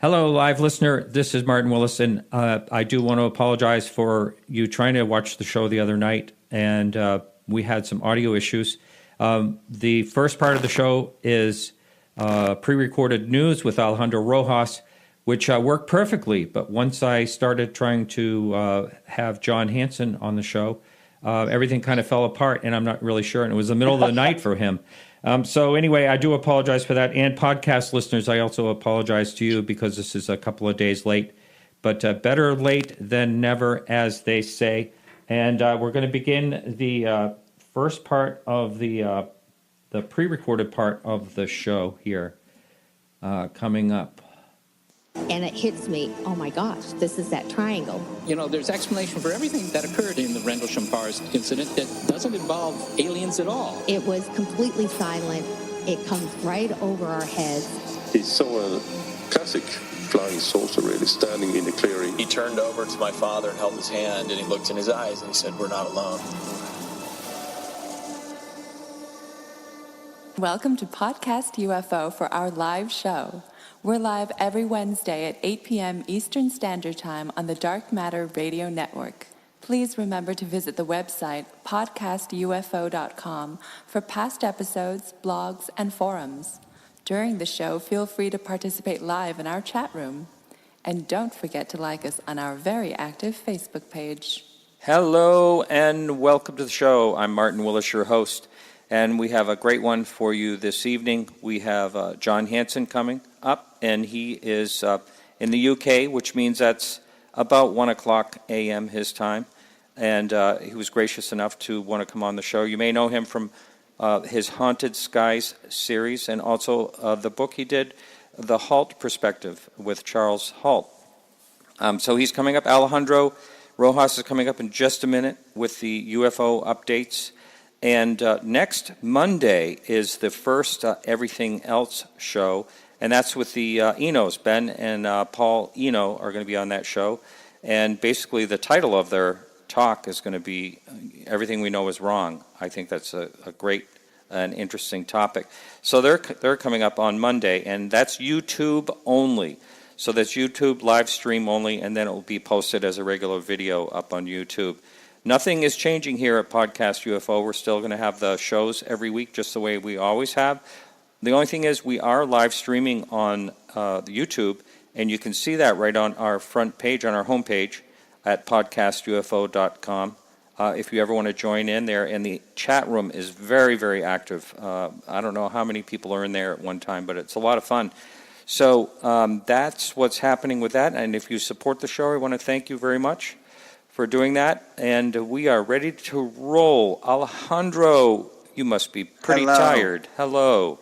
Hello, live listener. This is Martin Willis, and I do want to apologize for you trying to watch the show the other night, and we had some audio issues. The first part of the show is pre-recorded news with Alejandro Rojas, which worked perfectly, but once I started trying to have John Hanson on the show, everything kind of fell apart, and I'm not really sure, and it was the middle of the night for him. So anyway, I do apologize for that. And podcast listeners, I also apologize to you because this is a couple of days late. But better late than never, as they say. And we're going to begin the first part of the pre-recorded part of the show here coming up. And it hits me, oh my gosh, this is that triangle. You know, there's explanation for everything that occurred in the Rendlesham Forest incident that doesn't involve aliens at all. It was completely silent. It comes right over our heads. He saw a classic flying saucer really standing in the clearing. He turned over to my father and held his hand, and he looked in his eyes and he said, "We're not alone." Welcome to Podcast UFO for our live show. We're live every Wednesday at 8 p.m. Eastern Standard Time on the Dark Matter Radio Network. Please remember to visit the website podcastufo.com for past episodes, blogs, and forums. During the show, feel free to participate live in our chat room. And don't forget to like us on our very active Facebook page. Hello and welcome to the show. I'm Martin Willis, your host. And we have a great one for you this evening. We have John Hanson coming up, and he is in the UK, which means that's about 1 o'clock a.m. his time. And he was gracious enough to want to come on the show. You may know him from his Haunted Skies series and also the book he did, The Halt Perspective with Charles Halt. So he's coming up. Alejandro Rojas is coming up in just a minute with the UFO updates. And next Monday is the first Everything Else show, and that's with the Enos. Ben and Paul Eno are going to be on that show, and basically the title of their talk is going to be Everything We Know Is Wrong. I think that's a great and interesting topic. So they're coming up on Monday, and that's YouTube only. So that's YouTube live stream only, and then it will be posted as a regular video up on YouTube. Nothing is changing here at Podcast UFO. We're still going to have the shows every week just the way we always have. The only thing is we are live streaming on YouTube, and you can see that right on our front page, on our homepage at podcastufo.com. If you ever want to join in there, and the chat room is very, very active. I don't know how many people are in there at one time, but it's a lot of fun. So that's what's happening with that, and if you support the show, I want to thank you very much for doing that, and we are ready to roll. Alejandro, you must be pretty tired. Hello.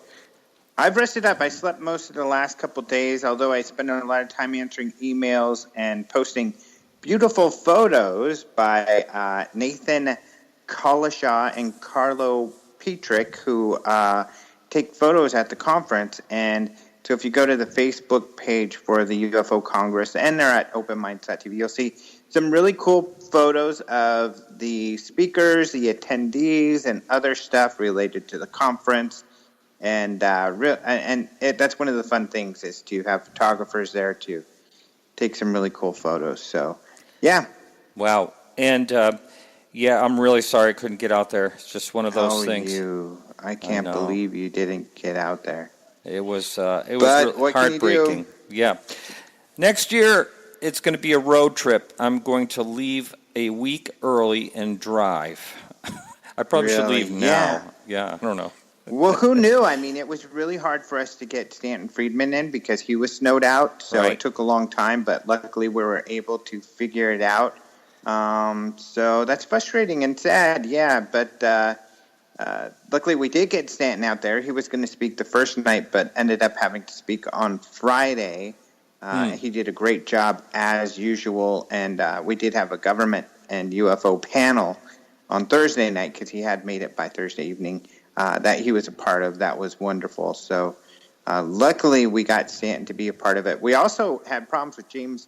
I've rested up. I slept most of the last couple days, although I spent a lot of time answering emails and posting beautiful photos by Nathan Collishaw and Carlo Petrick, who take photos at the conference. And so if you go to the Facebook page for the UFO Congress, and they're at openminds.tv, you'll see some really cool photos of the speakers, the attendees, and other stuff related to the conference. And that's one of the fun things, is to have photographers there to take some really cool photos. So, yeah. Wow. And, I'm really sorry I couldn't get out there. It's just one of those things. I can't believe you didn't get out there. It was heartbreaking. Yeah. Next year, it's going to be a road trip. I'm going to leave a week early and drive. I probably should leave now. Yeah, I don't know. Well, who knew? I mean, it was really hard for us to get Stanton Friedman in because he was snowed out, so It took a long time, but luckily we were able to figure it out. So that's frustrating and sad, but luckily we did get Stanton out there. He was going to speak the first night, but ended up having to speak on Friday. He did a great job as usual, and we did have a government and UFO panel on Thursday night because he had made it by Thursday evening that he was a part of. That was wonderful. So luckily we got Stanton to be a part of it. We also had problems with James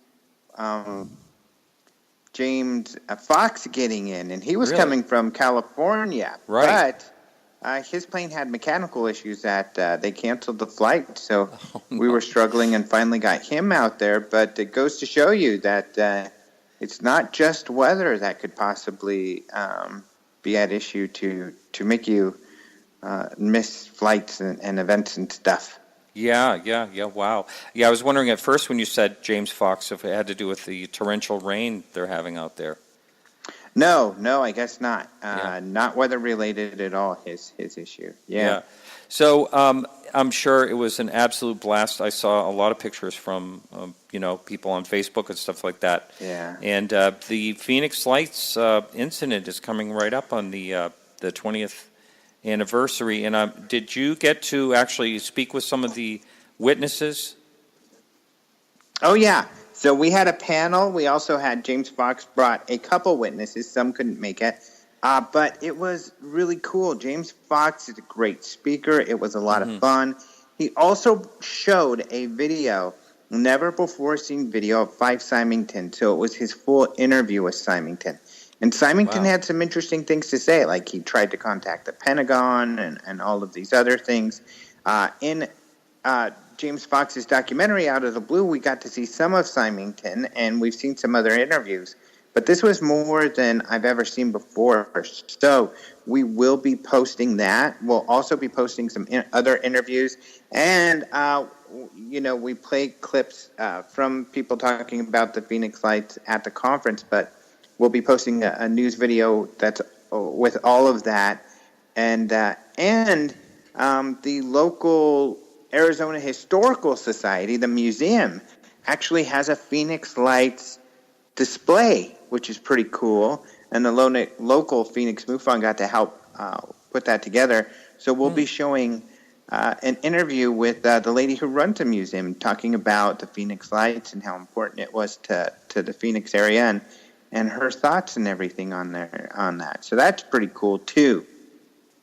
Fox getting in, and he was coming from California. Right. his plane had mechanical issues that they canceled the flight. So we were struggling and finally got him out there. But it goes to show you that it's not just weather that could possibly be at issue to make you miss flights and events and stuff. Yeah, wow. Yeah, I was wondering at first when you said James Fox if it had to do with the torrential rain they're having out there. No, I guess not. Yeah. Not weather related at all. His issue. Yeah. So I'm sure it was an absolute blast. I saw a lot of pictures from people on Facebook and stuff like that. Yeah. And the Phoenix Lights incident is coming right up on the 20th anniversary. And did you get to actually speak with some of the witnesses? Oh yeah. So we had a panel. We also had James Fox brought a couple witnesses. Some couldn't make it. But it was really cool. James Fox is a great speaker. It was a lot of fun. He also showed a video, never before seen video of Fife Symington. So it was his full interview with Symington. And Symington had some interesting things to say, like he tried to contact the Pentagon and all of these other things. In James Fox's documentary, Out of the Blue, we got to see some of Symington, and we've seen some other interviews. But this was more than I've ever seen before. So we will be posting that. We'll also be posting some other interviews. And, we play clips from people talking about the Phoenix Lights at the conference. But we'll be posting a news video that's with all of that. And the local Arizona Historical Society, the museum, actually has a Phoenix Lights display, which is pretty cool. And the local Phoenix MUFON got to help put that together. So we'll be showing an interview with the lady who runs the museum, talking about the Phoenix Lights and how important it was to the Phoenix area and her thoughts and everything on that. So that's pretty cool too.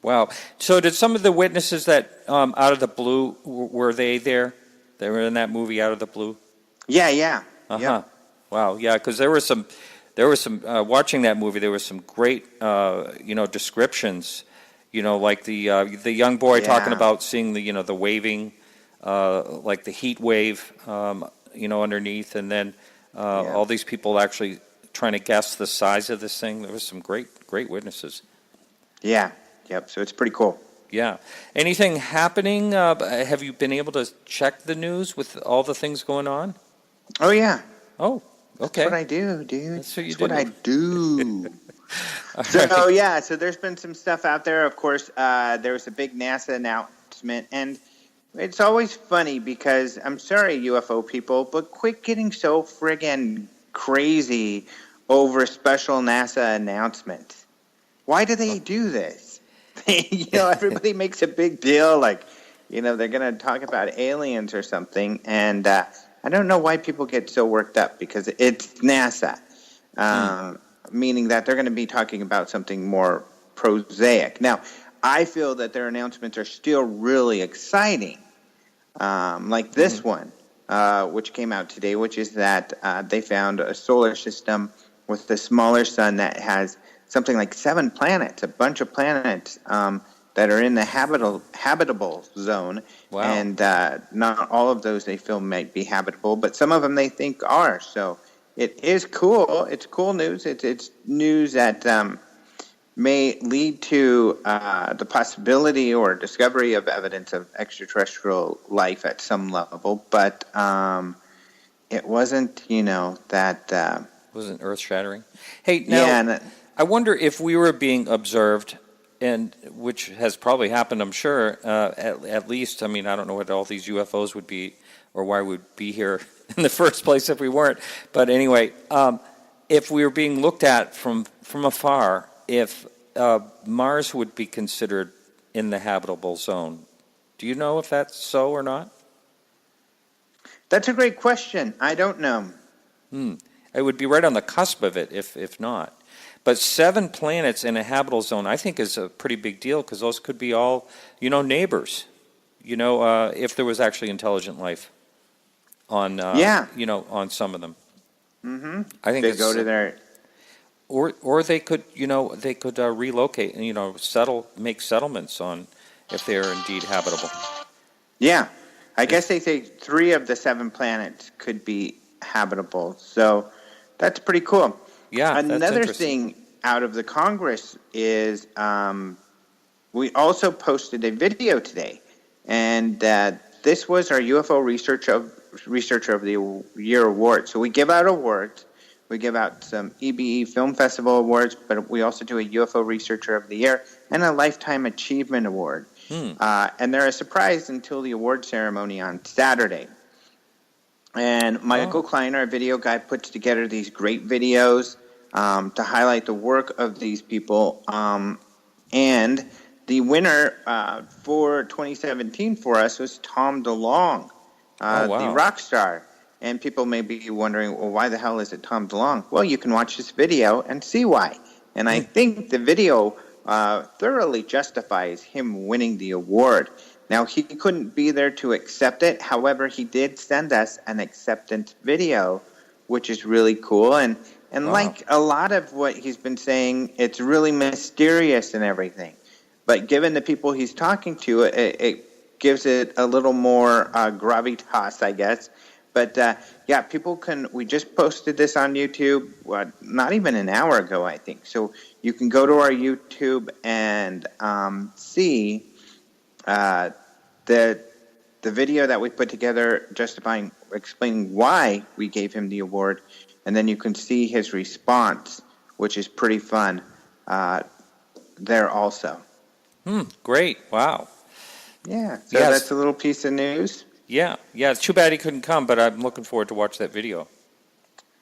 Wow. So did some of the witnesses that Out of the Blue, were they there? They were in that movie Out of the Blue? Yeah. Uh-huh. Yep. Wow. Yeah, because there was some watching that movie, there was some great descriptions, like the young boy talking about seeing the waving, like the heat wave, underneath, and then all these people actually trying to guess the size of this thing. There was some great witnesses. Yeah. Yep. So it's pretty cool. Yeah. Anything happening? Have you been able to check the news with all the things going on? Oh, yeah. Oh, okay. That's what I do, dude. That's what you do. Right. So there's been some stuff out there. Of course, there was a big NASA announcement. And it's always funny because, I'm sorry, UFO people, but quit getting so friggin' crazy over special NASA announcements. Why do they do this? Everybody makes a big deal, like, they're going to talk about aliens or something, and I don't know why people get so worked up, because it's NASA, meaning that they're going to be talking about something more prosaic. Now, I feel that their announcements are still really exciting, like this one, which came out today, which is that they found a solar system with a smaller sun that has something like 7 planets, a bunch of planets that are in the habitable zone. Wow. And not all of those they feel might be habitable, but some of them they think are. So it is cool. It's cool news. It's news that may lead to the possibility or discovery of evidence of extraterrestrial life at some level. But it wasn't, that... wasn't earth-shattering. Hey, now, I wonder if we were being observed, and which has probably happened, I'm sure, at least. I mean, I don't know what all these UFOs would be or why we'd be here in the first place if we weren't. But anyway, if we were being looked at from afar, if Mars would be considered in the habitable zone. Do you know if that's so or not? That's a great question. I don't know. It would be right on the cusp of it, if not. But 7 planets in a habitable zone, I think, is a pretty big deal, because those could be all, neighbors. If there was actually intelligent life on, on some of them. Mm-hmm. I think they go to their. or they could, relocate and, make settlements on if they are indeed habitable. Yeah. I guess they say 3 of the 7 planets could be habitable. So that's pretty cool. Yeah, that's Another interesting. thing out of the Congress is we also posted a video today, and this was our UFO Researcher of the Year award. So we give out awards. We give out some EBE Film Festival awards, but we also do a UFO Researcher of the Year and a Lifetime Achievement Award. And they're a surprise until the award ceremony on Saturday. And Michael Klein, our video guy, puts together these great videos to highlight the work of these people. And the winner for 2017 for us was Tom DeLonge, the rock star. And people may be wondering, well, why the hell is it Tom DeLonge? Well, you can watch this video and see why. And I think the video thoroughly justifies him winning the award. Now, he couldn't be there to accept it. However, he did send us an acceptance video, which is really cool. And like a lot of what he's been saying, it's really mysterious and everything. But given the people he's talking to, it gives it a little more gravitas, I guess. But, people we just posted this on YouTube, not even an hour ago, I think. So you can go to our YouTube and see the video that we put together explaining why we gave him the award. And then you can see his response, which is pretty fun there also. Great. Wow. Yeah. So that's a little piece of news. Yeah. It's too bad he couldn't come, but I'm looking forward to watch that video.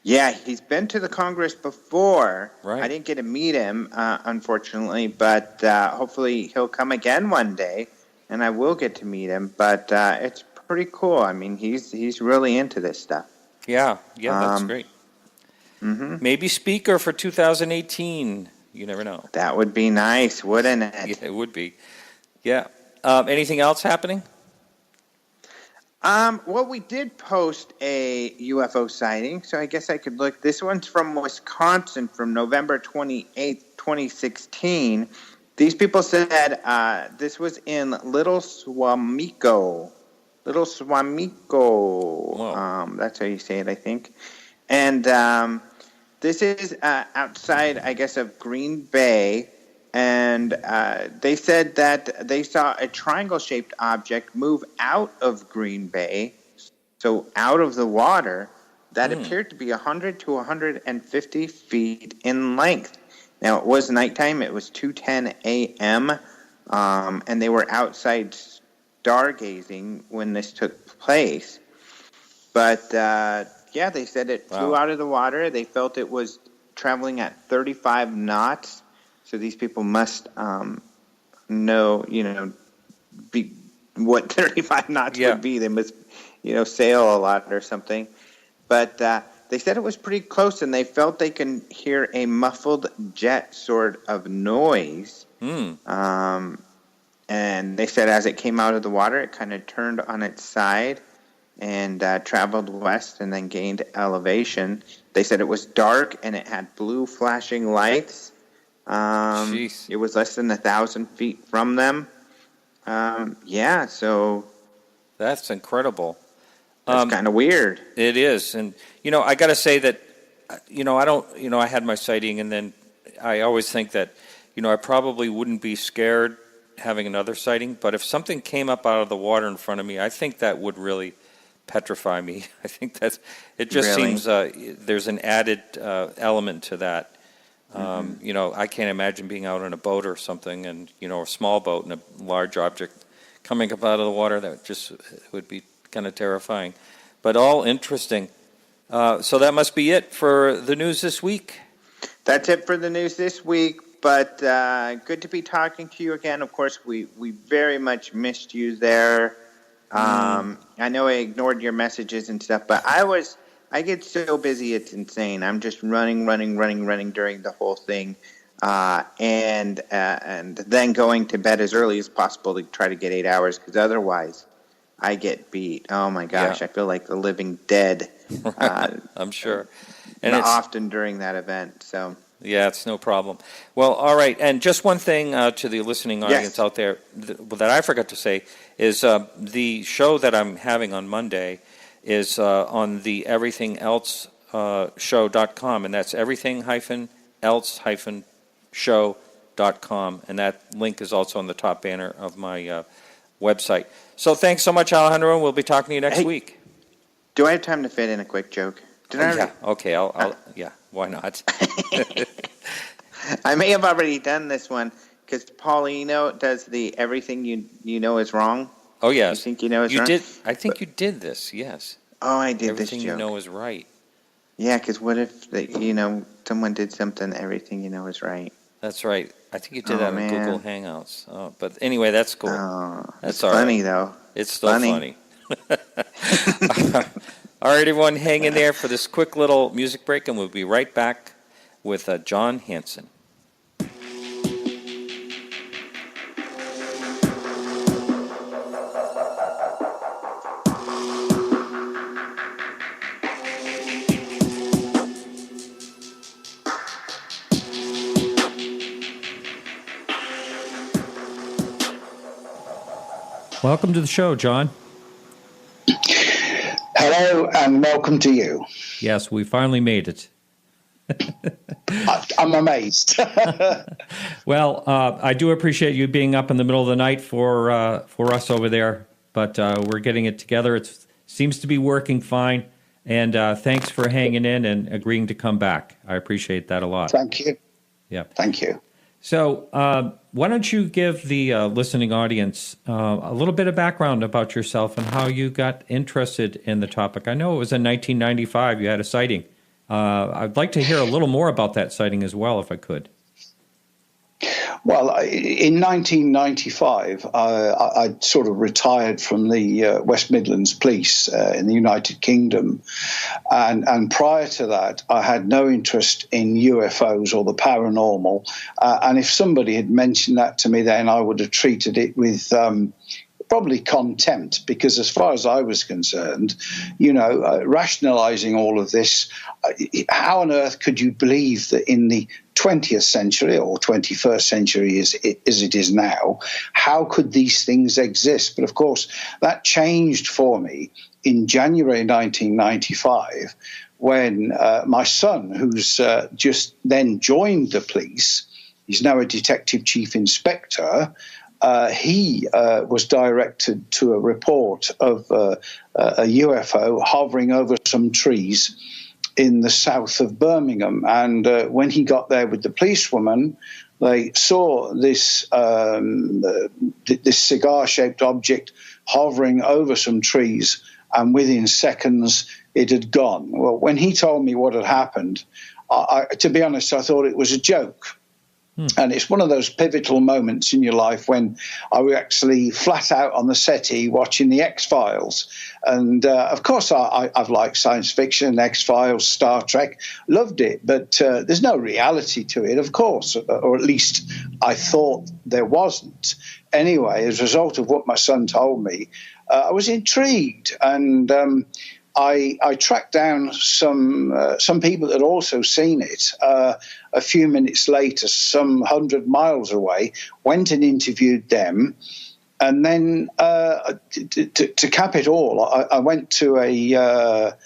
Yeah, he's been to the Congress before. Right. I didn't get to meet him, unfortunately, but hopefully he'll come again one day, and I will get to meet him. But it's pretty cool. I mean, he's really into this stuff. Yeah, that's great. Maybe speaker for 2018. You never know. That would be nice, wouldn't it? Yeah, it would be. Yeah. Anything else happening? Well, we did post a UFO sighting, so I guess I could look. This one's from Wisconsin from November 28th, 2016. These people said this was in Little Swamico. That's how you say it, I think. And this is outside, I guess, of Green Bay. And they said that they saw a triangle-shaped object move out of Green Bay, so out of the water, that appeared to be 100 to 150 feet in length. Now, it was nighttime. It was 2:10 a.m., and they were outside stargazing when this took place. But, they said it flew out of the water. They felt it was traveling at 35 knots. So these people must know, what 35 knots would be. They must, sail a lot or something. But they said it was pretty close, and they felt they can hear a muffled jet sort of noise. And they said as it came out of the water, it kind of turned on its side and traveled west and then gained elevation. They said it was dark, and it had blue flashing lights. It was less than 1,000 feet from them. So that's incredible. That's kind of weird. It is, and I got to say that, I had my sighting, and then I always think that, I probably wouldn't be scared having another sighting, but if something came up out of the water in front of me, I think that would really petrify me. I think it just seems there's an added element to that. I can't imagine being out on a boat or something and, a small boat and a large object coming up out of the water. That just would be kind of terrifying. But all interesting. So that must be it for the news this week. That's it for the news this week. But good to be talking to you again. Of course, we very much missed you there. I know I ignored your messages and stuff, but I get so busy, it's insane. I'm just running during the whole thing, and then going to bed as early as possible to try to get 8 hours, because otherwise I get beat. Oh my gosh, I feel like the living dead. I'm sure. And it's often during that event. So Yeah, it's no problem. Well, all right. And just one thing to the listening audience out there that I forgot to say is the show that I'm having on Monday is on the everythingelse show.com, and that's everything-else-show.com, and that link is also on the top banner of my website. So thanks so much, Alejandro. We'll be talking to you next week. Do I have time to fit in a quick joke? Yeah. Okay. I'll yeah. Why not? I may have already done this one because Paulino does the everything you know is wrong. Oh yes. You think you know is wrong? Did. I think you did this. Yes. Oh, I did everything this joke. You know is right. Yeah, because what if someone did something? Everything you know is right. That's right. I think you did that on Google Hangouts. Oh, but anyway, that's cool. Oh, that's all funny right. Though. It's still funny. All right, everyone, hang in there for this quick little music break, and we'll be right back with John Hanson. Welcome to the show, John. Hello and welcome to you. Yes, we finally made it. I'm amazed. Well, I do appreciate you being up in the middle of the night for us over there, but we're getting it together. It seems to be working fine, and thanks for hanging in and agreeing to come back. I appreciate that a lot. Thank you. Yeah. Thank you. So why don't you give the listening audience a little bit of background about yourself and how you got interested in the topic? I know it was in 1995 you had a sighting. I'd like to hear a little more about that sighting as well, if I could. Well, in 1995, I sort of retired from the West Midlands Police in the United Kingdom. And prior to that, I had no interest in UFOs or the paranormal. And if somebody had mentioned that to me then, I would have treated it with probably contempt, because as far as I was concerned, rationalizing all of this, how on earth could you believe that in the 20th century or 21st century as it is now, how could these things exist? But of course, that changed for me in January 1995 when my son, who's just then joined the police, he's now a detective chief inspector, he was directed to a report of a UFO hovering over some trees in the south of Birmingham. And when he got there with the policewoman, they saw this this cigar-shaped object hovering over some trees, and within seconds it had gone. Well, when he told me what had happened, to be honest, I thought it was a joke. And it's one of those pivotal moments in your life when I was actually flat out on the settee watching the X-Files. And, of course, I've liked science fiction, X-Files, Star Trek, loved it. But there's no reality to it, of course, or at least I thought there wasn't. Anyway, as a result of what my son told me, I was intrigued. And I tracked down some people that had also seen it. A few minutes later, some 100 miles away, went and interviewed them. And then to cap it all, I went to a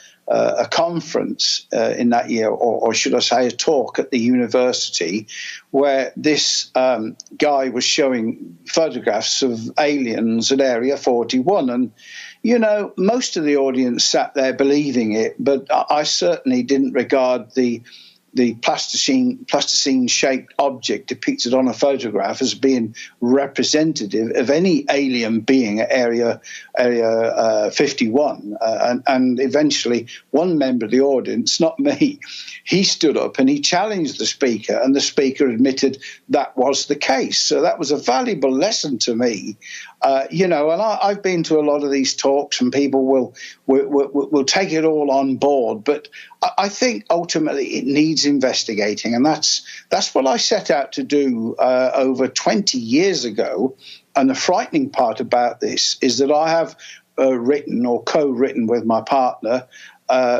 conference in that year, or should I say a talk at the university, where this guy was showing photographs of aliens at Area 41. And most of the audience sat there believing it, but I certainly didn't regard the plasticine-shaped object depicted on a photograph as being representative of any alien being at Area 51. And eventually, one member of the audience, not me, he stood up and he challenged the speaker, and the speaker admitted that was the case. So that was a valuable lesson to me. And I've been to a lot of these talks, and people will take it all on board. But I think ultimately it needs investigating, and that's what I set out to do over 20 years ago. And the frightening part about this is that I have written or co-written with my partner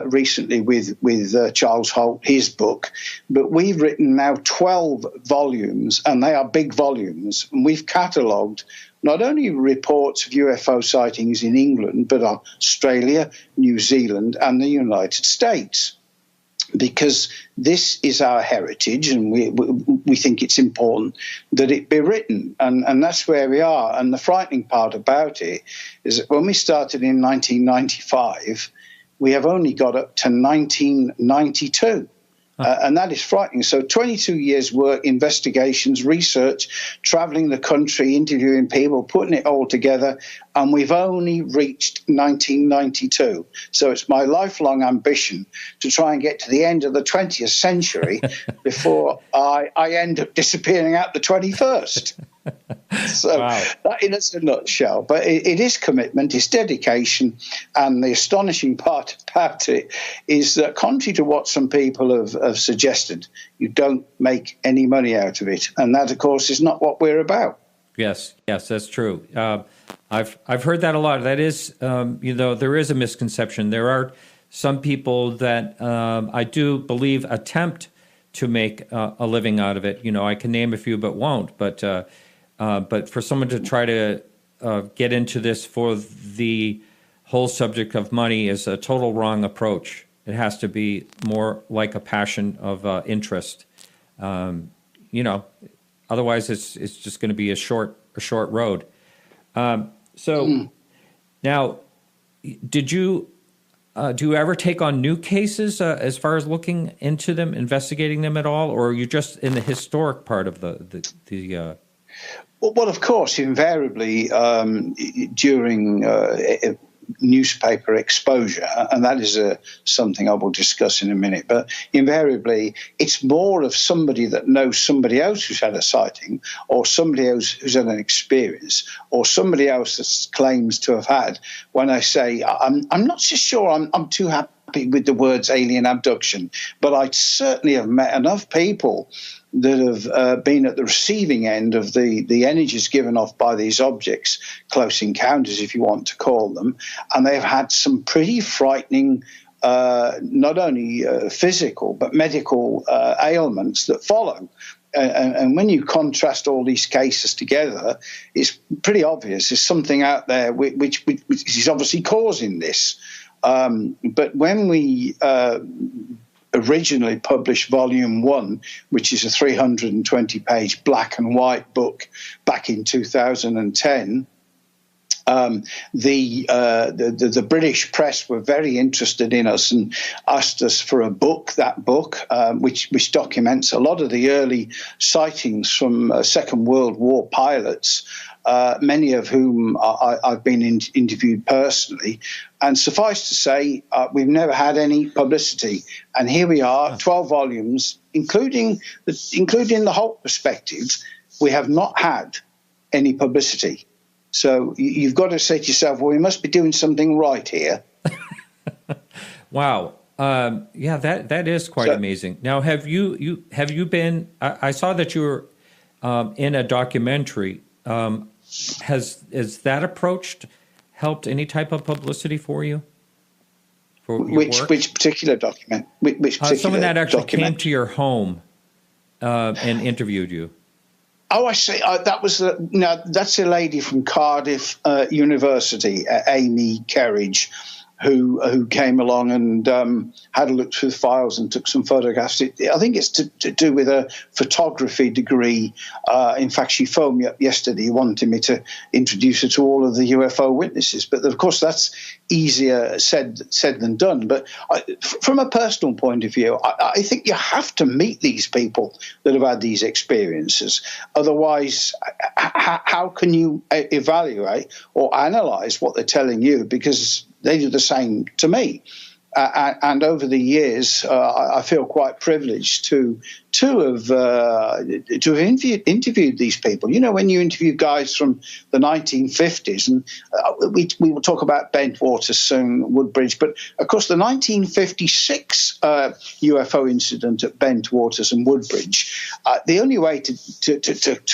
recently with Charles Halt, his book. But we've written now 12 volumes, and they are big volumes. And we've catalogued not only reports of UFO sightings in England, but Australia, New Zealand, and the United States. Because this is our heritage, and we think it's important that it be written, and that's where we are. And the frightening part about it is that when we started in 1995, we have only got up to 1992. And that is frightening. So 22 years work, investigations, research, traveling the country, interviewing people, putting it all together, and we've only reached 1992. So it's my lifelong ambition to try and get to the end of the 20th century before I end up disappearing out the 21st. So that is a nutshell. But it is commitment, it's dedication, and the astonishing part about it is that, contrary to what some people have suggested, you don't make any money out of it. And that, of course, is not what we're about. Yes, that's true. I've heard that a lot. That is, there is a misconception. There are some people that I do believe attempt to make a living out of it. I can name a few, but won't. But for someone to try to get into this for the whole subject of money is a total wrong approach. It has to be more like a passion of interest. Otherwise, it's just going to be a short road. Now, do you ever take on new cases as far as looking into them, investigating them at all, or are you just in the historic part of the Well, of course, invariably during newspaper exposure, and that is something I will discuss in a minute, but invariably it's more of somebody that knows somebody else who's had a sighting, or somebody else who's had an experience, or somebody else that claims to have had. When I say I'm not so sure I'm too happy with the words alien abduction, but I certainly have met enough people that have been at the receiving end of the energies given off by these objects, close encounters, if you want to call them, and they've had some pretty frightening, not only physical, but medical ailments that follow. And when you contrast all these cases together, it's pretty obvious there's something out there which is obviously causing this. But when we originally published Volume 1, which is a 320-page black and white book back in 2010, the British press were very interested in us and asked us for a book, which documents a lot of the early sightings from Second World War pilots, many of whom I've been interviewed personally. And suffice to say, we've never had any publicity. And here we are, 12 volumes, including the Halt Perspective. We have not had any publicity. So you've got to say to yourself, well, we must be doing something right here. Wow. That is quite amazing. Now, have you been? I saw that you were in a documentary. Has that approach helped any type of publicity for you? Which particular document? Which particular someone that actually document? came to your home and interviewed you. Oh, I see. That's a lady from Cardiff University, Amy Kerridge, who came along and had a look through the files and took some photographs. I think it's to do with a photography degree. In fact, she phoned me up yesterday wanting me to introduce her to all of the UFO witnesses. But, of course, that's easier said than done. But from a personal point of view, I think you have to meet these people that have had these experiences. Otherwise, how can you evaluate or analyze what they're telling you? Because they do the same to me. And over the years, I feel quite privileged to to have interviewed these people. You know, when you interview guys from the 1950s, and we will talk about Bentwater soon, Woodbridge, but of course the 1956 UFO incident at Bentwaters and Woodbridge, the only way to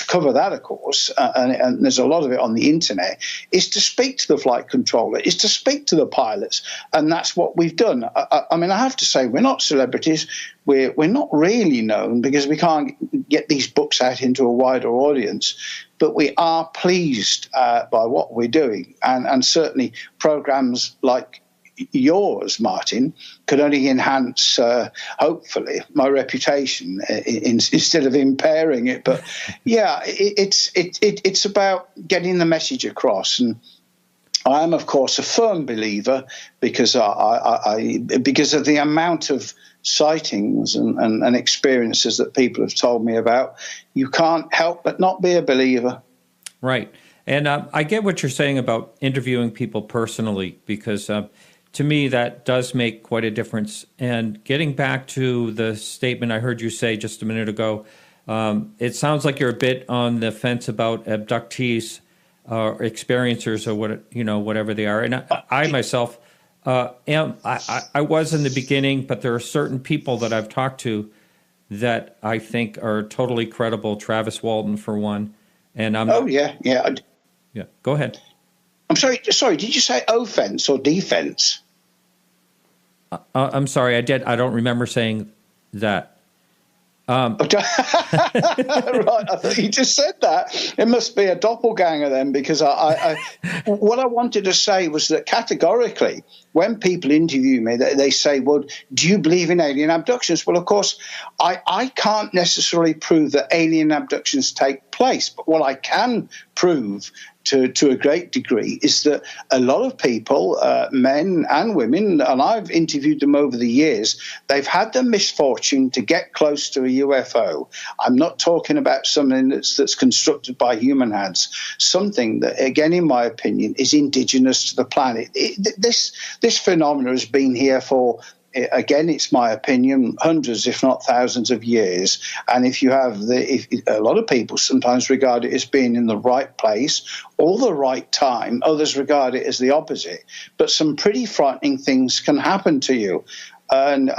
cover that, of course, and there's a lot of it on the internet, is to speak to the flight controller, is to speak to the pilots, and that's what we've done. I mean, I have to say, we're not celebrities. We're not really known because we can't get these books out into a wider audience, but we are pleased by what we're doing, and certainly programs like yours, Martin, could only enhance, hopefully, my reputation instead of impairing it. But yeah, it's about getting the message across, and I am, of course, a firm believer because because of the amount of sightings and experiences that people have told me about. You can't help but not be a believer. Right. And I get what you're saying about interviewing people personally, because to me that does make quite a difference. And getting back to the statement I heard you say just a minute ago, it sounds like you're a bit on the fence about abductees or experiencers or whatever they are. And I myself I was in the beginning, but there are certain people that I've talked to that I think are totally credible. Travis Walton, for one, and I'm. Oh yeah. Yeah, go ahead. I'm sorry. Did you say offense or defense? I'm sorry. I did. I don't remember saying that. Right, I thought you just said that. It must be a doppelganger then, because I what I wanted to say was that categorically, when people interview me, they say, well, do you believe in alien abductions? Well, of course, I can't necessarily prove that alien abductions take place, but what I can prove to a great degree is that a lot of people, men and women, and I've interviewed them over the years, they've had the misfortune to get close to a UFO. I'm not talking about something that's constructed by human hands, something that, again, in my opinion, is indigenous to the planet. This phenomenon has been here for, again, it's my opinion, hundreds, if not thousands of years. And if you have a lot of people sometimes regard it as being in the right place or the right time, others regard it as the opposite. But some pretty frightening things can happen to you, and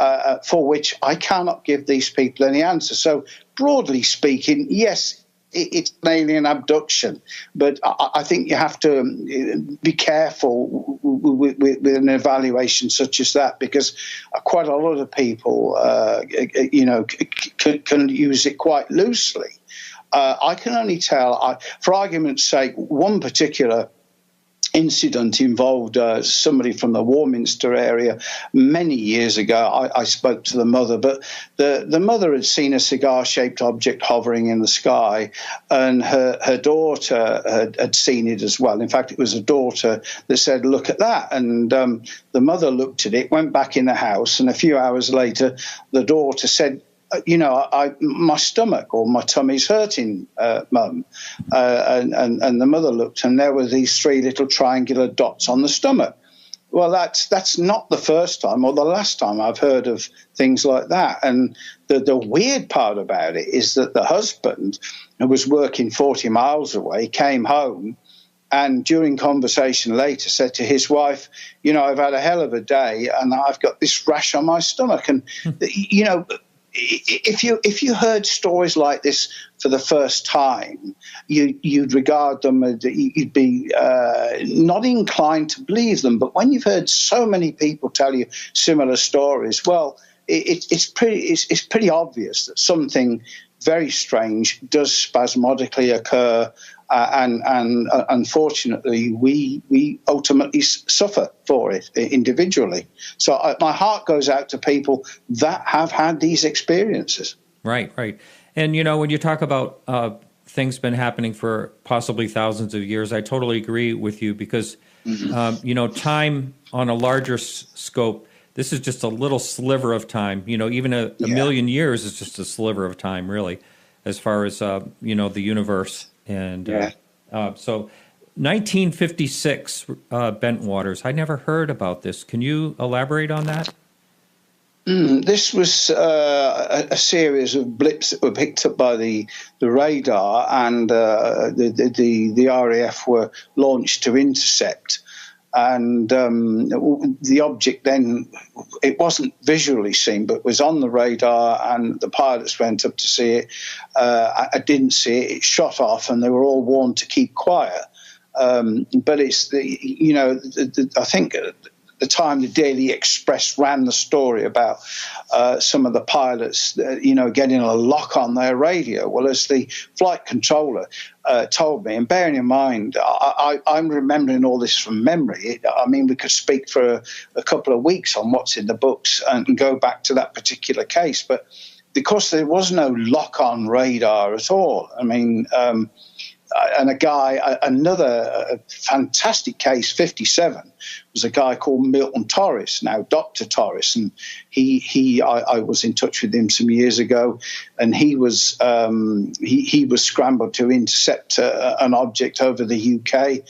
for which I cannot give these people any answer. So broadly speaking, yes, it's an alien abduction, but I think you have to be careful with an evaluation such as that, because quite a lot of people, can use it quite loosely. I can only tell, for argument's sake, one particular incident involved somebody from the Warminster area many years ago. I spoke to the mother, but the mother had seen a cigar-shaped object hovering in the sky, and her daughter had seen it as well. In fact, it was a daughter that said, look at that. And the mother looked at it, went back in the house, and a few hours later, the daughter said, my stomach or my tummy's hurting, Mum. And the mother looked, and there were these three little triangular dots on the stomach. Well, that's not the first time or the last time I've heard of things like that. And the weird part about it is that the husband, who was working 40 miles away, came home, and during conversation later said to his wife, I've had a hell of a day, and I've got this rash on my stomach. And, if you heard stories like this for the first time, you'd regard them as, you'd be not inclined to believe them. But when you've heard so many people tell you similar stories, well, it's pretty obvious that something very strange does spasmodically occur. And unfortunately, we ultimately suffer for it individually. So my heart goes out to people that have had these experiences. Right. And, when you talk about things been happening for possibly thousands of years, I totally agree with you, because, time on a larger scope, this is just a little sliver of time. Even a million years is just a sliver of time, really, as far as, the universe. And so 1956 Bentwaters, I never heard about this. Can you elaborate on that? This was a series of blips that were picked up by the radar, and the RAF were launched to intercept. And the object then, it wasn't visually seen, but was on the radar, and the pilots went up to see it. I didn't see it. It shot off, and they were all warned to keep quiet. But it's I think at the time the Daily Express ran the story about some of the pilots, getting a lock on their radio. Well, as the flight controller told me, and bearing in mind, I'm remembering all this from memory. I mean, we could speak for a couple of weeks on what's in the books and go back to that particular case, but because there was no lock-on radar at all, I mean, and another fantastic case, 57, was a guy called Milton Torres, now Dr. Torres, and I was in touch with him some years ago, and he was scrambled to intercept an object over the UK,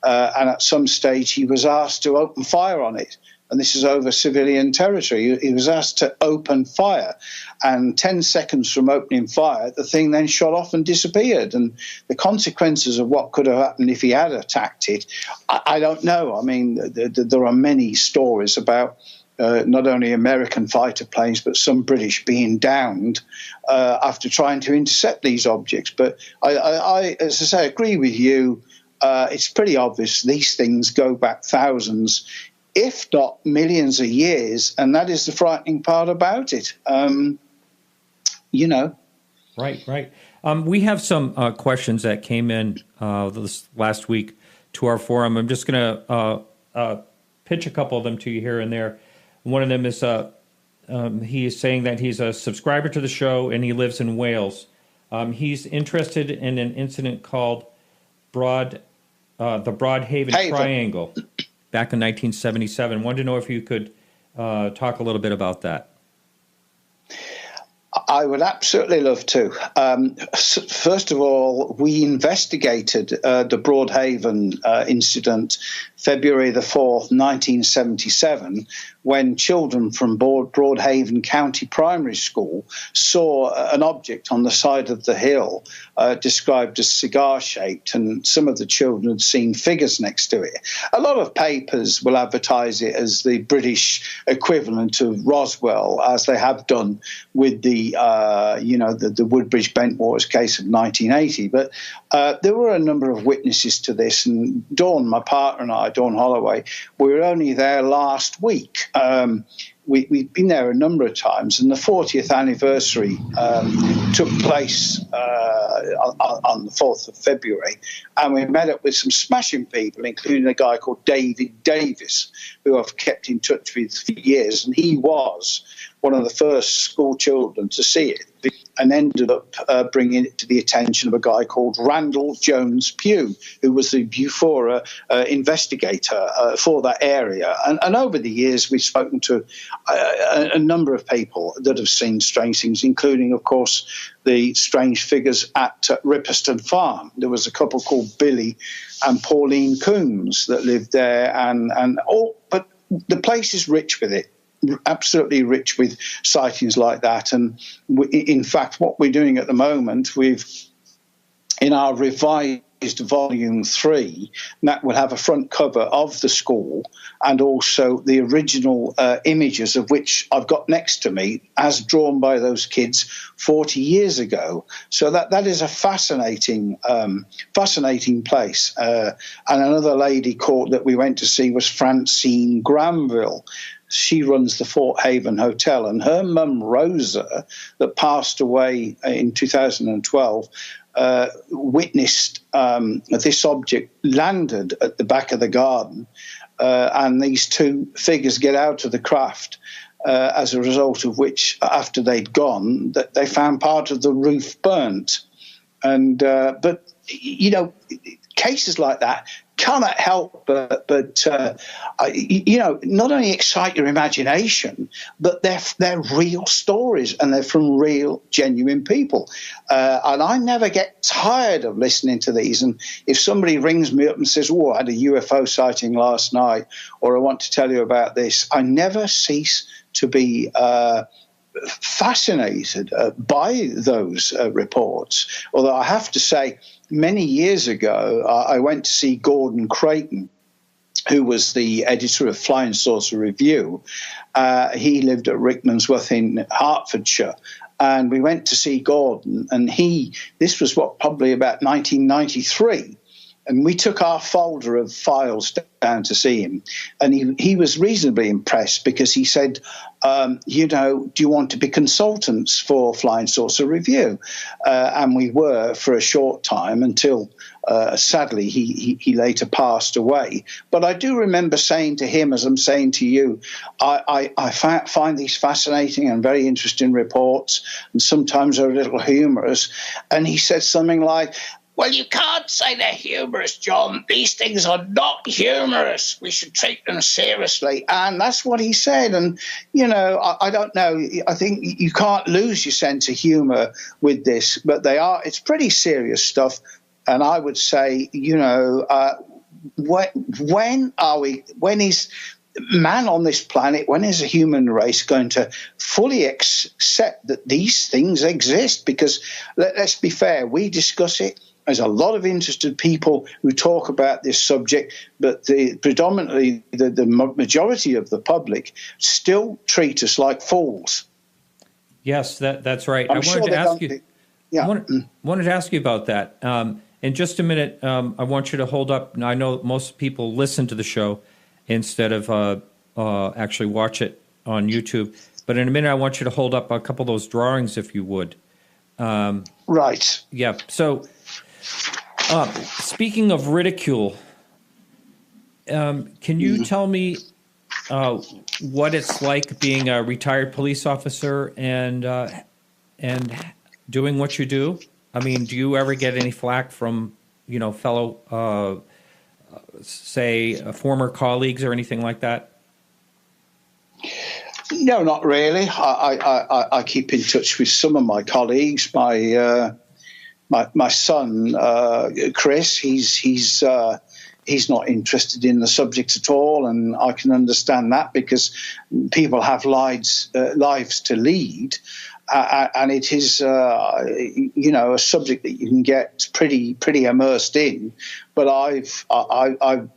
and at some stage he was asked to open fire on it. And this is over civilian territory. He was asked to open fire, and 10 seconds from opening fire, the thing then shot off and disappeared. And the consequences of what could have happened if he had attacked it, I don't know. I mean, there are many stories about not only American fighter planes, but some British being downed after trying to intercept these objects. But I as I say, agree with you. It's pretty obvious these things go back thousands, if not millions of years, and that is the frightening part about it. Right. We have some questions that came in this last week to our forum. I'm just going to pitch a couple of them to you here and there. One of them is he is saying that he's a subscriber to the show and he lives in Wales. He's interested in an incident called the Broadhaven Triangle back in 1977. Wanted to know if you could talk a little bit about that. I would absolutely love to. First of all, we investigated the Broadhaven incident February the 4th, 1977, when children from Broadhaven County Primary School saw an object on the side of the hill described as cigar-shaped, and some of the children had seen figures next to it. A lot of papers will advertise it as the British equivalent of Roswell, as they have done with the Woodbridge Bentwaters case of 1980. But there were a number of witnesses to this, and Dawn, my partner, and I, Dawn Holloway, we were only there last week. We've been there a number of times, and the 40th anniversary took place on the 4th of February, and we met up with some smashing people, including a guy called David Davis, who I've kept in touch with for years, and he was one of the first school children to see it, and ended up bringing it to the attention of a guy called Randall Jones Pugh, who was the Bufora investigator for that area. And over the years, we've spoken to a number of people that have seen strange things, including, of course, the strange figures at Ripperston Farm. There was a couple called Billy and Pauline Coombs that lived there, but the place is rich with it. Absolutely rich with sightings like that. And in fact, what we're doing at the moment, in our revised volume 3, that will have a front cover of the school and also the original images of which I've got next to me as drawn by those kids 40 years ago. So that is a fascinating place. And another lady court that we went to see was Francine Granville. She runs the Fort Haven Hotel, and her mum, Rosa, that passed away in 2012, witnessed this object landed at the back of the garden, and these two figures get out of the craft, as a result of which, after they'd gone, that they found part of the roof burnt. And but cases like that cannot help but not only excite your imagination, but they're real stories, and they're from real, genuine people. And I never get tired of listening to these. And if somebody rings me up and says, I had a UFO sighting last night, or I want to tell you about this, I never cease to be fascinated by those reports. Although I have to say, many years ago, I went to see Gordon Creighton, who was the editor of Flying Saucer Review. He lived at Rickmansworth in Hertfordshire. And we went to see Gordon, and this was probably about 1993. And we took our folder of files down to see him. And he was reasonably impressed because he said, do you want to be consultants for Flying Saucer Review? And we were for a short time until, sadly, he later passed away. But I do remember saying to him, as I'm saying to you, I find these fascinating and very interesting reports, and sometimes they're a little humorous. And he said something like, well, you can't say they're humorous, John. These things are not humorous. We should take them seriously. And that's what he said. And, I don't know. I think you can't lose your sense of humor with this, but it's pretty serious stuff. And I would say, when is man on this planet, when is a human race going to fully accept that these things exist? Because let's be fair, we discuss it. There's a lot of interested people who talk about this subject, but predominantly the majority of the public still treat us like fools. Yes, that's right. I wanted to ask you about that. In just a minute, I want you to hold up. Now, I know most people listen to the show instead of actually watch it on YouTube. But in a minute, I want you to hold up a couple of those drawings, if you would. Right. Yeah. So, speaking of ridicule, can you tell me what it's like being a retired police officer and doing what you do? I mean, do you ever get any flack from fellow former colleagues or anything like that? No, not really. I keep in touch with some of my colleagues. My son, Chris, he's not interested in the subject at all, and I can understand that because people have lives to lead. And it is, a subject that you can get pretty immersed in. But I've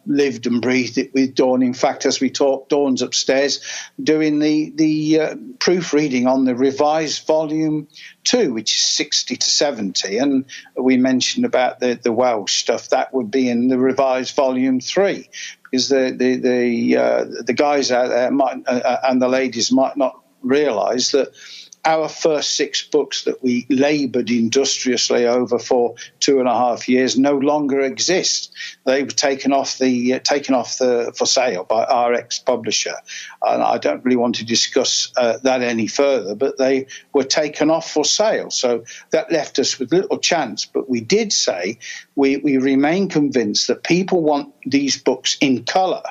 lived and breathed it with Dawn. In fact, as we talk, Dawn's upstairs doing the proofreading on the revised volume 2, which is 60 to 70. And we mentioned about the Welsh stuff that would be in the revised volume 3, because the guys out there and the ladies might not realise that our first 6 books that we laboured industriously over for 2.5 years no longer exist. They were taken off the for sale by our ex-publisher, and I don't really want to discuss that any further. But they were taken off for sale, so that left us with little chance. But we did say we remain convinced that people want these books in colour.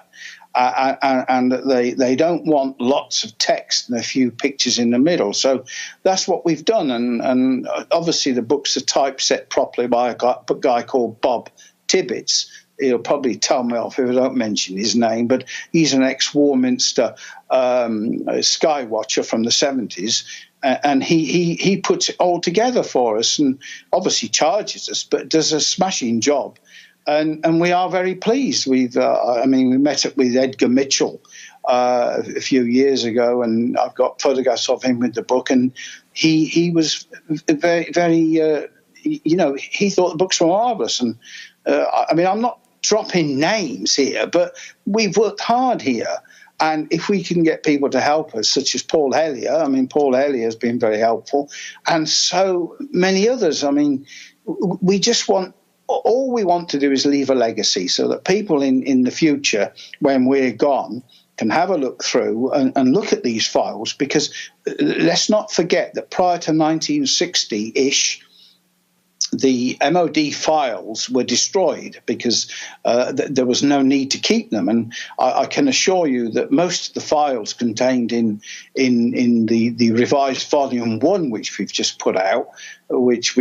And they don't want lots of text and a few pictures in the middle. So that's what we've done. And obviously the books are typeset properly by a guy called Bob Tibbets. He'll probably tell me off if I don't mention his name, but he's an ex-Warminster skywatcher from the 70s. And he puts it all together for us and obviously charges us, but does a smashing job. And we are very pleased. We met up with Edgar Mitchell a few years ago, and I've got photographs of him with the book. And he was very, very, he thought the books were marvelous. And I'm not dropping names here, but we've worked hard here. And if we can get people to help us, such as Paul Hellier, Paul Hellier has been very helpful, and so many others. We just want. All we want to do is leave a legacy so that people in the future, when we're gone, can have a look through and look at these files, because let's not forget that prior to 1960-ish, the MOD files were destroyed because there was no need to keep them. And I can assure you that most of the files contained in the revised volume 1, which we've just put out, which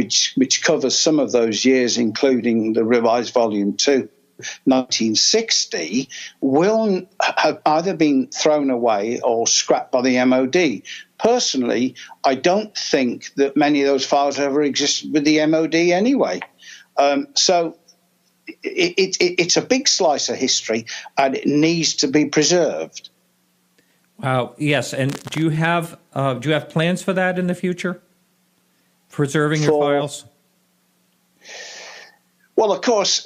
covers some of those years, including the revised volume 2, 1960 will have either been thrown away or scrapped by the MOD. Personally, I don't think that many of those files ever existed with the MOD anyway. So it's a big slice of history, and it needs to be preserved. Wow. Yes. And do you have plans for that in the future? Preserving your files? Well, of course,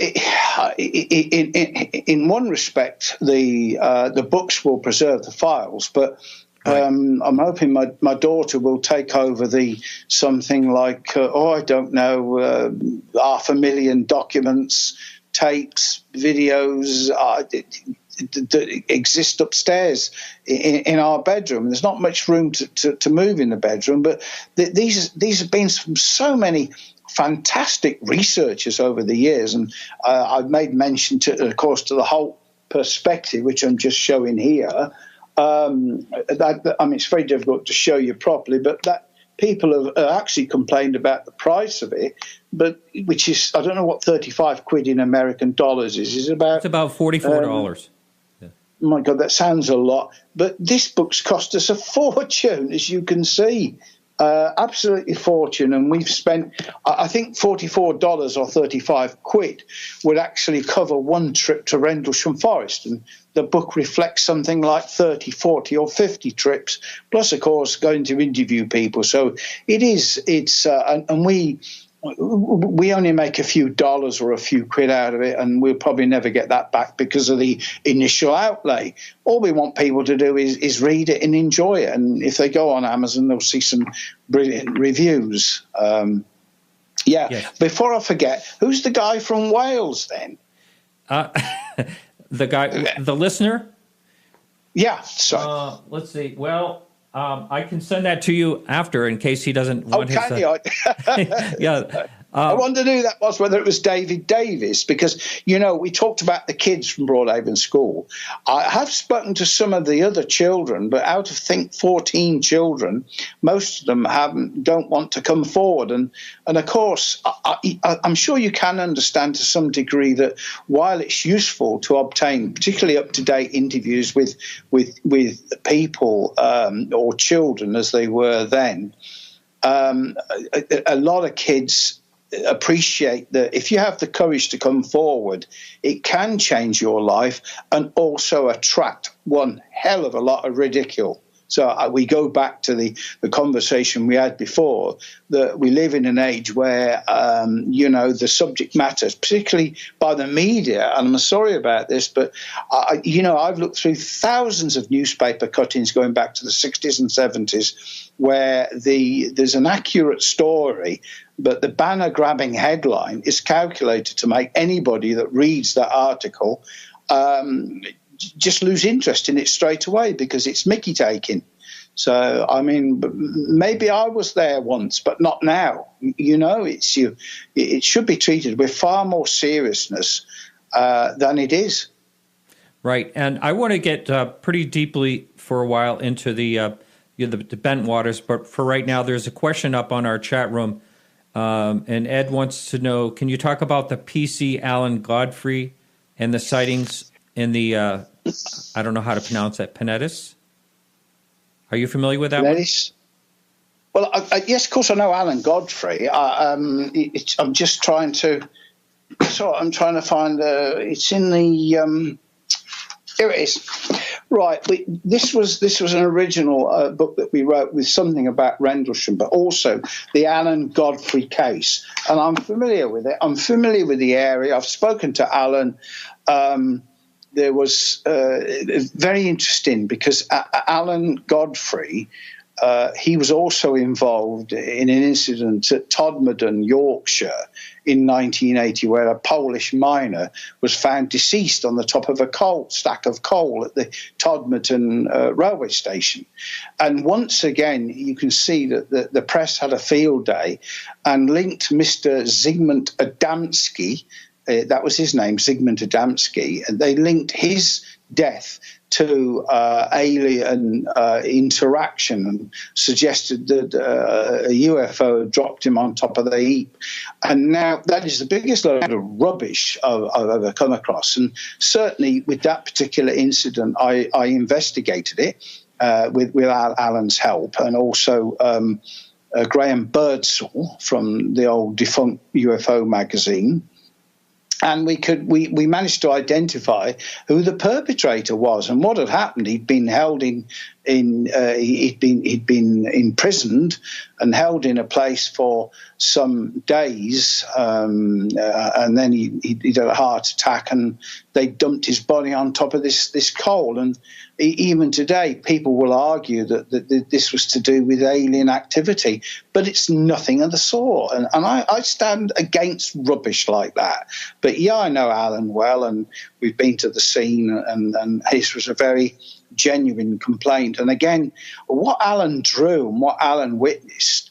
in one respect, the books will preserve the files, but I'm hoping my daughter will take over something like, I don't know, 500,000 documents, tapes, videos that exist upstairs in our bedroom. There's not much room to move in the bedroom, but these have been from so many fantastic researchers over the years, and I've made mention of course, to the Halt Perspective, which I'm just showing here. It's very difficult to show you properly, but that people have actually complained about the price of it, but which is, I don't know what 35 quid in American dollars is. It's about $44. Oh my God, that sounds a lot. But this book's cost us a fortune, as you can see. Absolutely fortune, and we've spent, I think, $44 or 35 quid would actually cover one trip to Rendlesham Forest, and the book reflects something like 30, 40 or 50 trips, plus, of course, going to interview people. So and we only make a few dollars or a few quid out of it, and we'll probably never get that back because of the initial outlay. All we want people to do is read it and enjoy it, and if they go on Amazon, they'll see some brilliant reviews. Yes. Before I forget, who's the guy from Wales then? The listener? Yeah, sorry. Let's see. Well, I can send that to you after in case he doesn't want his... Yeah. I wondered who that was, whether it was David Davis, because, we talked about the kids from Broadhaven School. I have spoken to some of the other children, but out of, 14 children, most of them don't want to come forward. And of course, I'm sure you can understand to some degree that while it's useful to obtain particularly up-to-date interviews with people or children as they were then, a lot of kids appreciate that if you have the courage to come forward, it can change your life and also attract one hell of a lot of ridicule. So we go back to the conversation we had before, that we live in an age where, the subject matter, particularly by the media, and I'm sorry about this, but, I've looked through thousands of newspaper cuttings going back to the 60s and 70s where there's an accurate story, but the banner-grabbing headline is calculated to make anybody that reads that article just lose interest in it straight away because it's Mickey taking. So, maybe I was there once, but not now. It should be treated with far more seriousness than it is. Right, and I want to get pretty deeply for a while into the Bentwaters, but for right now, there's a question up on our chat room, and Ed wants to know, can you talk about the PC Alan Godfrey and the sightings in the, I don't know how to pronounce that, Penetis? Are you familiar with that Penetis? Well, yes, of course I know Alan Godfrey. I'm just trying to, I'm trying to find, it's in the, here it is. Right, this was an original book that we wrote with something about Rendlesham, but also the Alan Godfrey case. And I'm familiar with it. I'm familiar with the area. I've spoken to Alan. There was very interesting because Alan Godfrey, he was also involved in an incident at Todmorden, Yorkshire, in 1980, where a Polish miner was found deceased on the top of a stack of coal at the Todmorden railway station. And once again, you can see that the press had a field day and linked Mr. Zygmunt Adamski, that was his name, Zygmunt Adamski, and they linked his death to alien interaction, and suggested that a UFO dropped him on top of the heap. And now that is the biggest load of rubbish I've ever come across. And certainly with that particular incident, I investigated it with Alan's help, and also Graham Birdsall from the old defunct UFO magazine. And we managed to identify who the perpetrator was and what had happened. He'd been held he'd been imprisoned and held in a place for some days, and then he had a heart attack, and they dumped his body on top of this coal. And even today, people will argue that this was to do with alien activity, but it's nothing of the sort. And I stand against rubbish like that. But yeah, I know Alan well, and we've been to the scene, and his was a very genuine complaint. And again, what Alan drew and what Alan witnessed,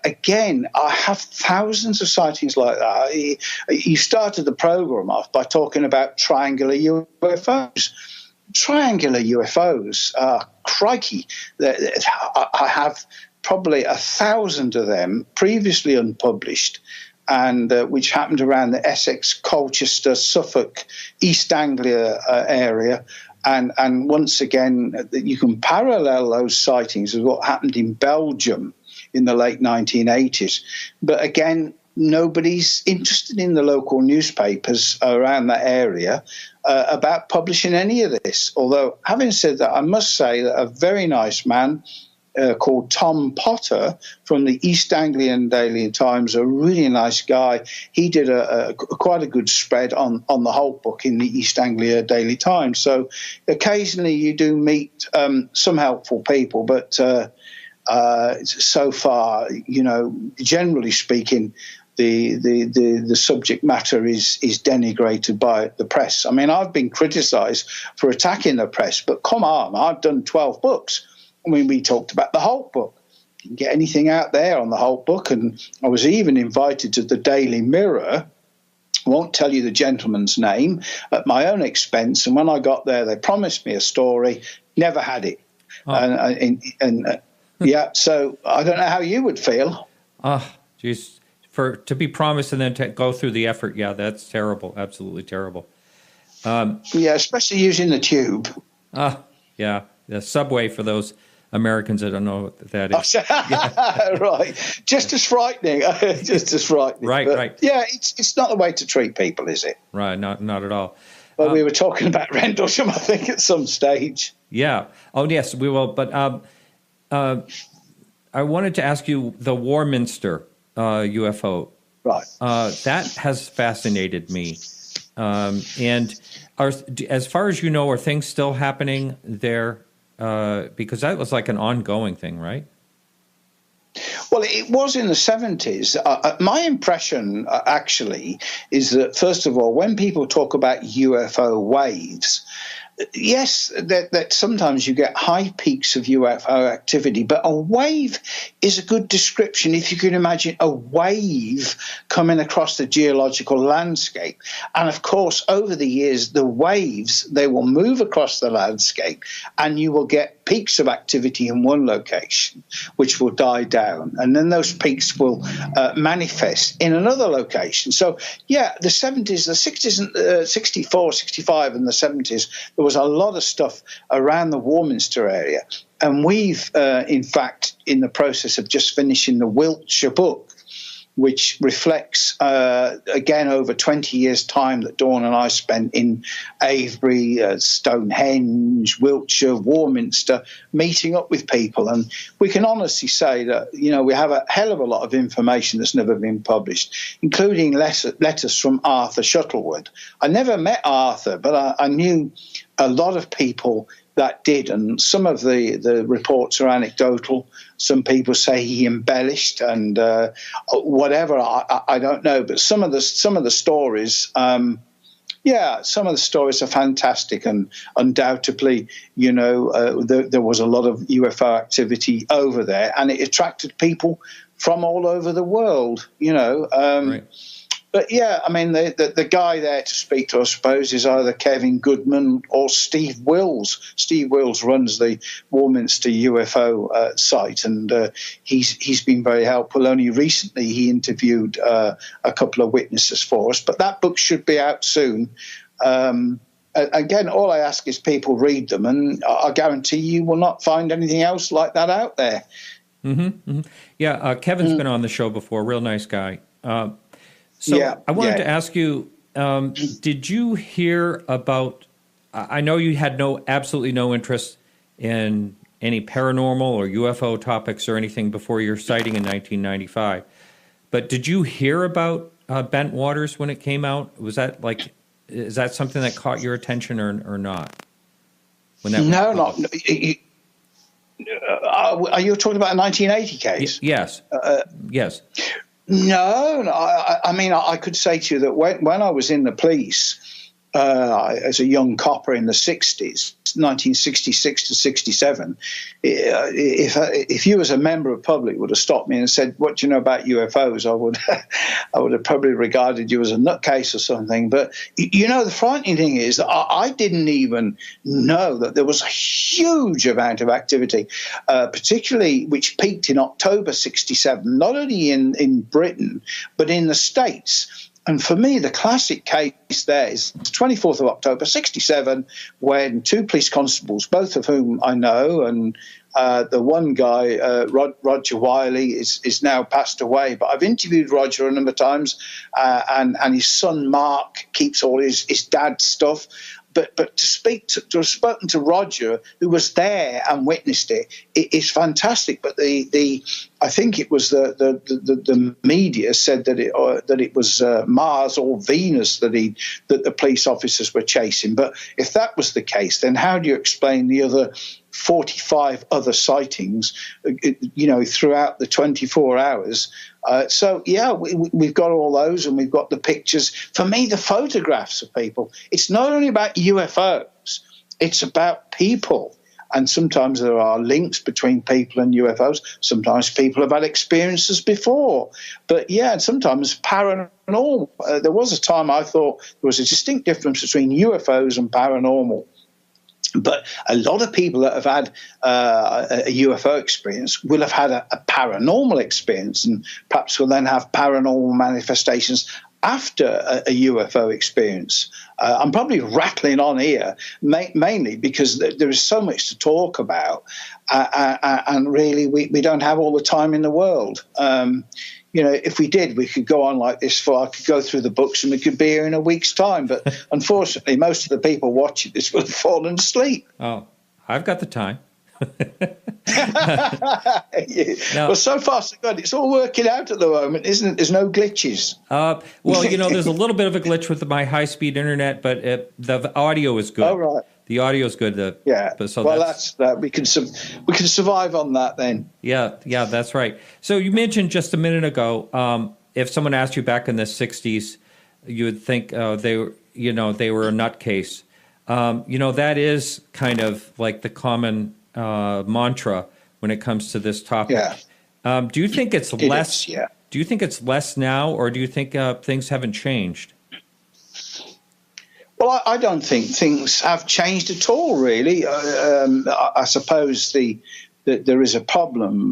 again, I have thousands of sightings like that. He started the program off by talking about triangular UFOs. Triangular UFOs, crikey, I have probably 1,000 of them previously unpublished, and which happened around the Essex, Colchester, Suffolk, East Anglia area. And once again, you can parallel those sightings with what happened in Belgium in the late 1980s. But again, nobody's interested in the local newspapers around that area about publishing any of this. Although, having said that, I must say that a very nice man called Tom Potter from the East Anglian Daily Times, a really nice guy. He did quite a good spread on the Halt book in the East Anglia Daily Times. So occasionally you do meet some helpful people, but so far, generally speaking, the subject matter is denigrated by the press. I mean, I've been criticised for attacking the press, but come on, I've done 12 books. I mean, we talked about the Halt book. You can get anything out there on the Halt book, and I was even invited to the Daily Mirror. I won't tell you the gentleman's name, at my own expense. And when I got there, they promised me a story, never had it. Oh. Yeah, so I don't know how you would feel. Geez. To be promised and then to go through the effort, yeah, that's terrible, absolutely terrible. Yeah, especially using the tube. Yeah, the subway for those Americans that don't know what that is. Yeah. Right, just as frightening, Right, but, right. Yeah, it's not the way to treat people, is it? Right, not at all. Well, we were talking about Rendlesham, I think, at some stage. Yeah. Oh, yes, we will. But I wanted to ask you the Warminster UFO. Right. That has fascinated me. And as far as you know, are things still happening there? Because that was like an ongoing thing, right? Well, it was in the 70s. My impression, actually, is that, first of all, when people talk about UFO waves, yes, that sometimes you get high peaks of UFO activity, but a wave is a good description if you can imagine a wave coming across the geological landscape. And of course, over the years, the waves, they will move across the landscape, and you will get peaks of activity in one location, which will die down. And then those peaks will manifest in another location. So, yeah, the 70s, the 60s, 64, 65 and the 70s, there was a lot of stuff around the Warminster area. And we've, in fact, in the process of just finishing the Wiltshire book, which reflects, again, over 20 years' time that Dawn and I spent in Avebury, Stonehenge, Wiltshire, Warminster, meeting up with people. And we can honestly say that, we have a hell of a lot of information that's never been published, including letters from Arthur Shuttleworth. I never met Arthur, but I knew a lot of people that did, and some of the reports are anecdotal. Some people say he embellished, and whatever. I don't know, but some of the stories, some of the stories are fantastic, and undoubtedly, there was a lot of UFO activity over there, and it attracted people from all over the world. Right. But yeah, I mean, the guy there to speak to, I suppose, is either Kevin Goodman or Steve Wills. Steve Wills runs the Warminster UFO site, and he's been very helpful. Only recently he interviewed a couple of witnesses for us, but that book should be out soon. Again, all I ask is people read them, and I guarantee you will not find anything else like that out there. Yeah, Kevin's been on the show before, real nice guy. So I wanted to ask you, did you hear about, I know you had absolutely no interest in any paranormal or UFO topics or anything before your sighting in 1995, but did you hear about Bent Waters when it came out? Was that is that something that caught your attention or not? When that not. Are you talking about a 1980 case? Yes. Yes. No. I mean, I could say to you that when I was in the police as a young copper in the 60s, 1966 to 67, if you as a member of public would have stopped me and said, "What do you know about UFOs?" I would have probably regarded you as a nutcase or something. But the frightening thing is that I didn't even know that there was a huge amount of activity, particularly which peaked in October 67, not only in Britain but in the States. And for me, the classic case there is the 24th of October, 67, when two police constables, both of whom I know, and the one guy, Roger Wiley, is now passed away. But I've interviewed Roger a number of times, and his son Mark keeps all his dad's stuff. But to have spoken to Roger, who was there and witnessed it, is fantastic. But I think it was the media said that it was Mars or Venus that the police officers were chasing. But if that was the case, then how do you explain the other 45 other sightings, throughout the 24 hours? We've got all those, and we've got the pictures. For me, the photographs of people, it's not only about UFOs, it's about people. And sometimes there are links between people and UFOs. Sometimes people have had experiences before. But and sometimes paranormal. There was a time I thought there was a distinct difference between UFOs and paranormal. But a lot of people that have had a UFO experience will have had a paranormal experience, and perhaps will then have paranormal manifestations after a UFO experience. I'm probably rattling on here, mainly because there is so much to talk about, and really we don't have all the time in the world. If we did, we could go on like this I could go through the books and we could be here in a week's time. But unfortunately, most of the people watching this will have fallen asleep. Oh, I've got the time. Well, so far so good. It's all working out at the moment, isn't it? There's no glitches. There's a little bit of a glitch with my high-speed internet, but the audio is good. Oh, right. The audio is good. That's that. We can survive on that then. Yeah, that's right. So you mentioned just a minute ago, if someone asked you back in the 60s, you would think they were a nutcase. That is kind of like the common mantra when it comes to this topic. Yeah. Do you think it's less? Yeah. Do you think it's less now, or do you think things haven't changed? Well, I don't think things have changed at all, really. I suppose that there is a problem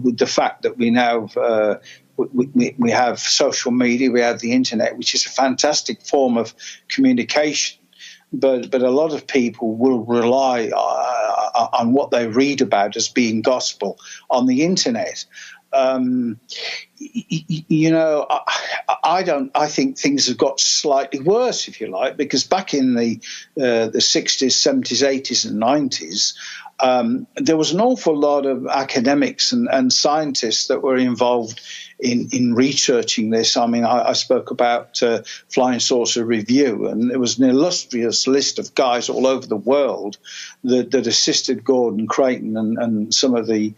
with the fact that we now we have social media, we have the internet, which is a fantastic form of communication. But a lot of people will rely on what they read about as being gospel on the internet. I think things have got slightly worse, if you like, because back in the 60s, 70s, 80s and 90s, there was an awful lot of academics and scientists that were involved in researching this. I mean, I spoke about Flying Saucer Review, and there was an illustrious list of guys all over the world that assisted Gordon Creighton and some of the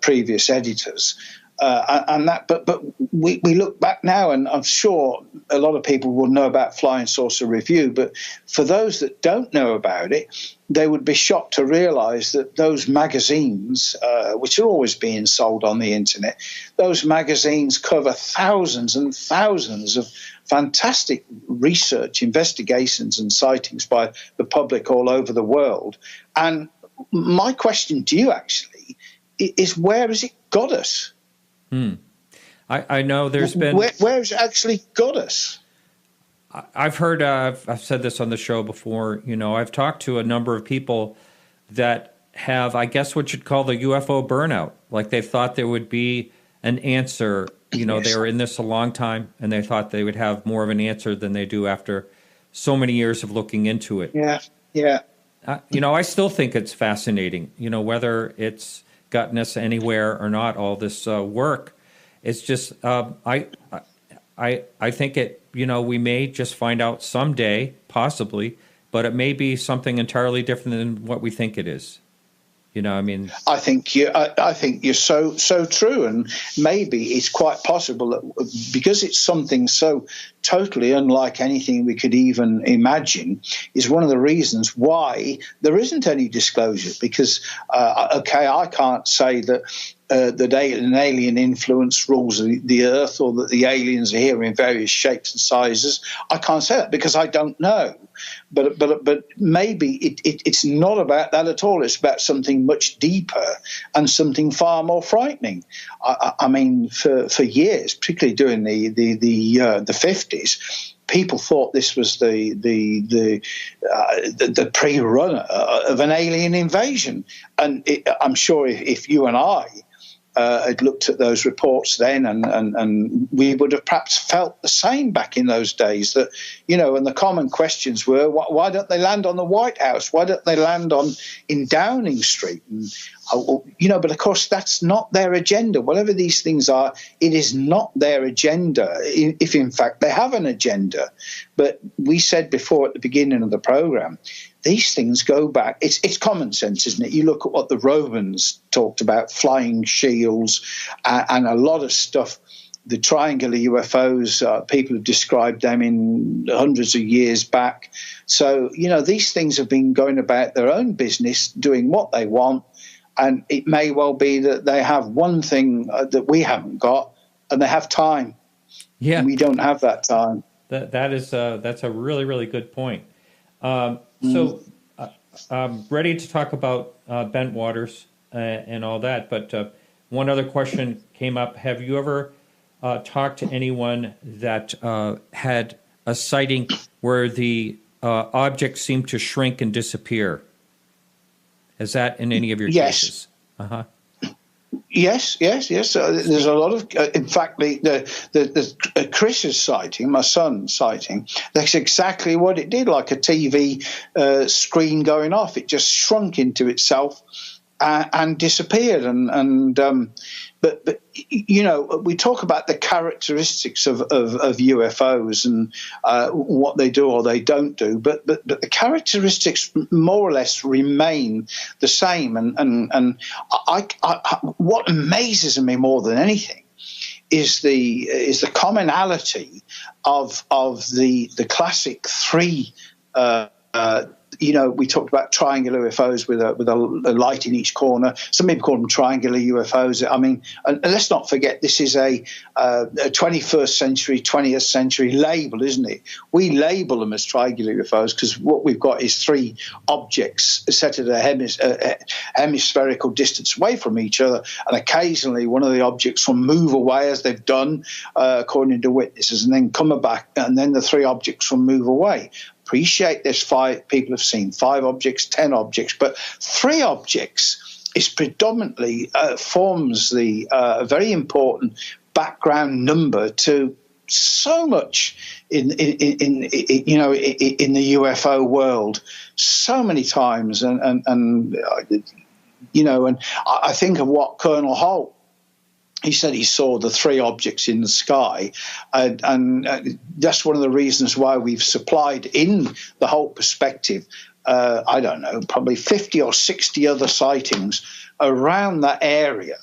previous editors. But we look back now, and I'm sure a lot of people will know about Flying Saucer Review. But for those that don't know about it, they would be shocked to realise that those magazines, which are always being sold on the internet, those magazines cover thousands and thousands of fantastic research, investigations, and sightings by the public all over the world. And my question to you actually is, where has it got us? I know there's been... Where has it actually got us? I've heard, I've said this on the show before, I've talked to a number of people that have, I guess what you'd call the UFO burnout. Like they thought there would be an answer, Yes. They were in this a long time and they thought they would have more of an answer than they do after so many years of looking into it. Yeah. I still think it's fascinating, whether it's gotten us anywhere or not, all this work. It's just, I think it, we may just find out someday, possibly, but it may be something entirely different than what we think it is. I think you're so true, and maybe it's quite possible that because it's something so totally unlike anything we could even imagine, is one of the reasons why there isn't any disclosure. Because I can't say that that an alien influence rules the Earth, or that the aliens are here in various shapes and sizes. I can't say that because I don't know. But maybe it's not about that at all. It's about something much deeper and something far more frightening. I mean, for years, particularly during the 50s, people thought this was the pre-runner of an alien invasion. And I'm sure if you and I had looked at those reports then, and we would have perhaps felt the same back in those days, that, and the common questions were, why don't they land on the White House? Why don't they land in Downing Street? And, but of course that's not their agenda. Whatever these things are, it is not their agenda, if in fact they have an agenda. But we said before at the beginning of the program, these things go back. It's common sense, isn't it? You look at what the Romans talked about, flying shields, and a lot of stuff. The triangular UFOs, people have described them in hundreds of years back. So, these things have been going about their own business, doing what they want. And it may well be that they have one thing that we haven't got, and they have time. Yeah. And we don't have that time. That's a really, really good point. So I'm ready to talk about bent waters and all that, but one other question came up. Have you ever talked to anyone that had a sighting where the object seemed to shrink and disappear? Is that in any of your cases? Uh-huh. Yes. There's a lot of, in fact, the Chris's sighting, my son's sighting, that's exactly what it did, like a TV screen going off. It just shrunk into itself and disappeared. But we talk about the characteristics of UFOs and what they do or they don't do, but the characteristics more or less remain the same. And what amazes me more than anything is the commonality of the classic three. We talked about triangular UFOs with a light in each corner. Some people call them triangular UFOs. I mean, and let's not forget, this is a 21st century, 20th century label, isn't it? We label them as triangular UFOs because what we've got is three objects set at a hemispherical distance away from each other, and occasionally one of the objects will move away, as they've done, according to witnesses, and then come back, and then the three objects will move away. Appreciate there's five people have seen 5 objects, 10 objects, but 3 objects is predominantly forms the very important background number to so much in the UFO world, so many times, and I think of what Colonel Halt. He said he saw the 3 objects in the sky, and that's one of the reasons why we've supplied in the Halt Perspective, I don't know, probably 50 or 60 other sightings around that area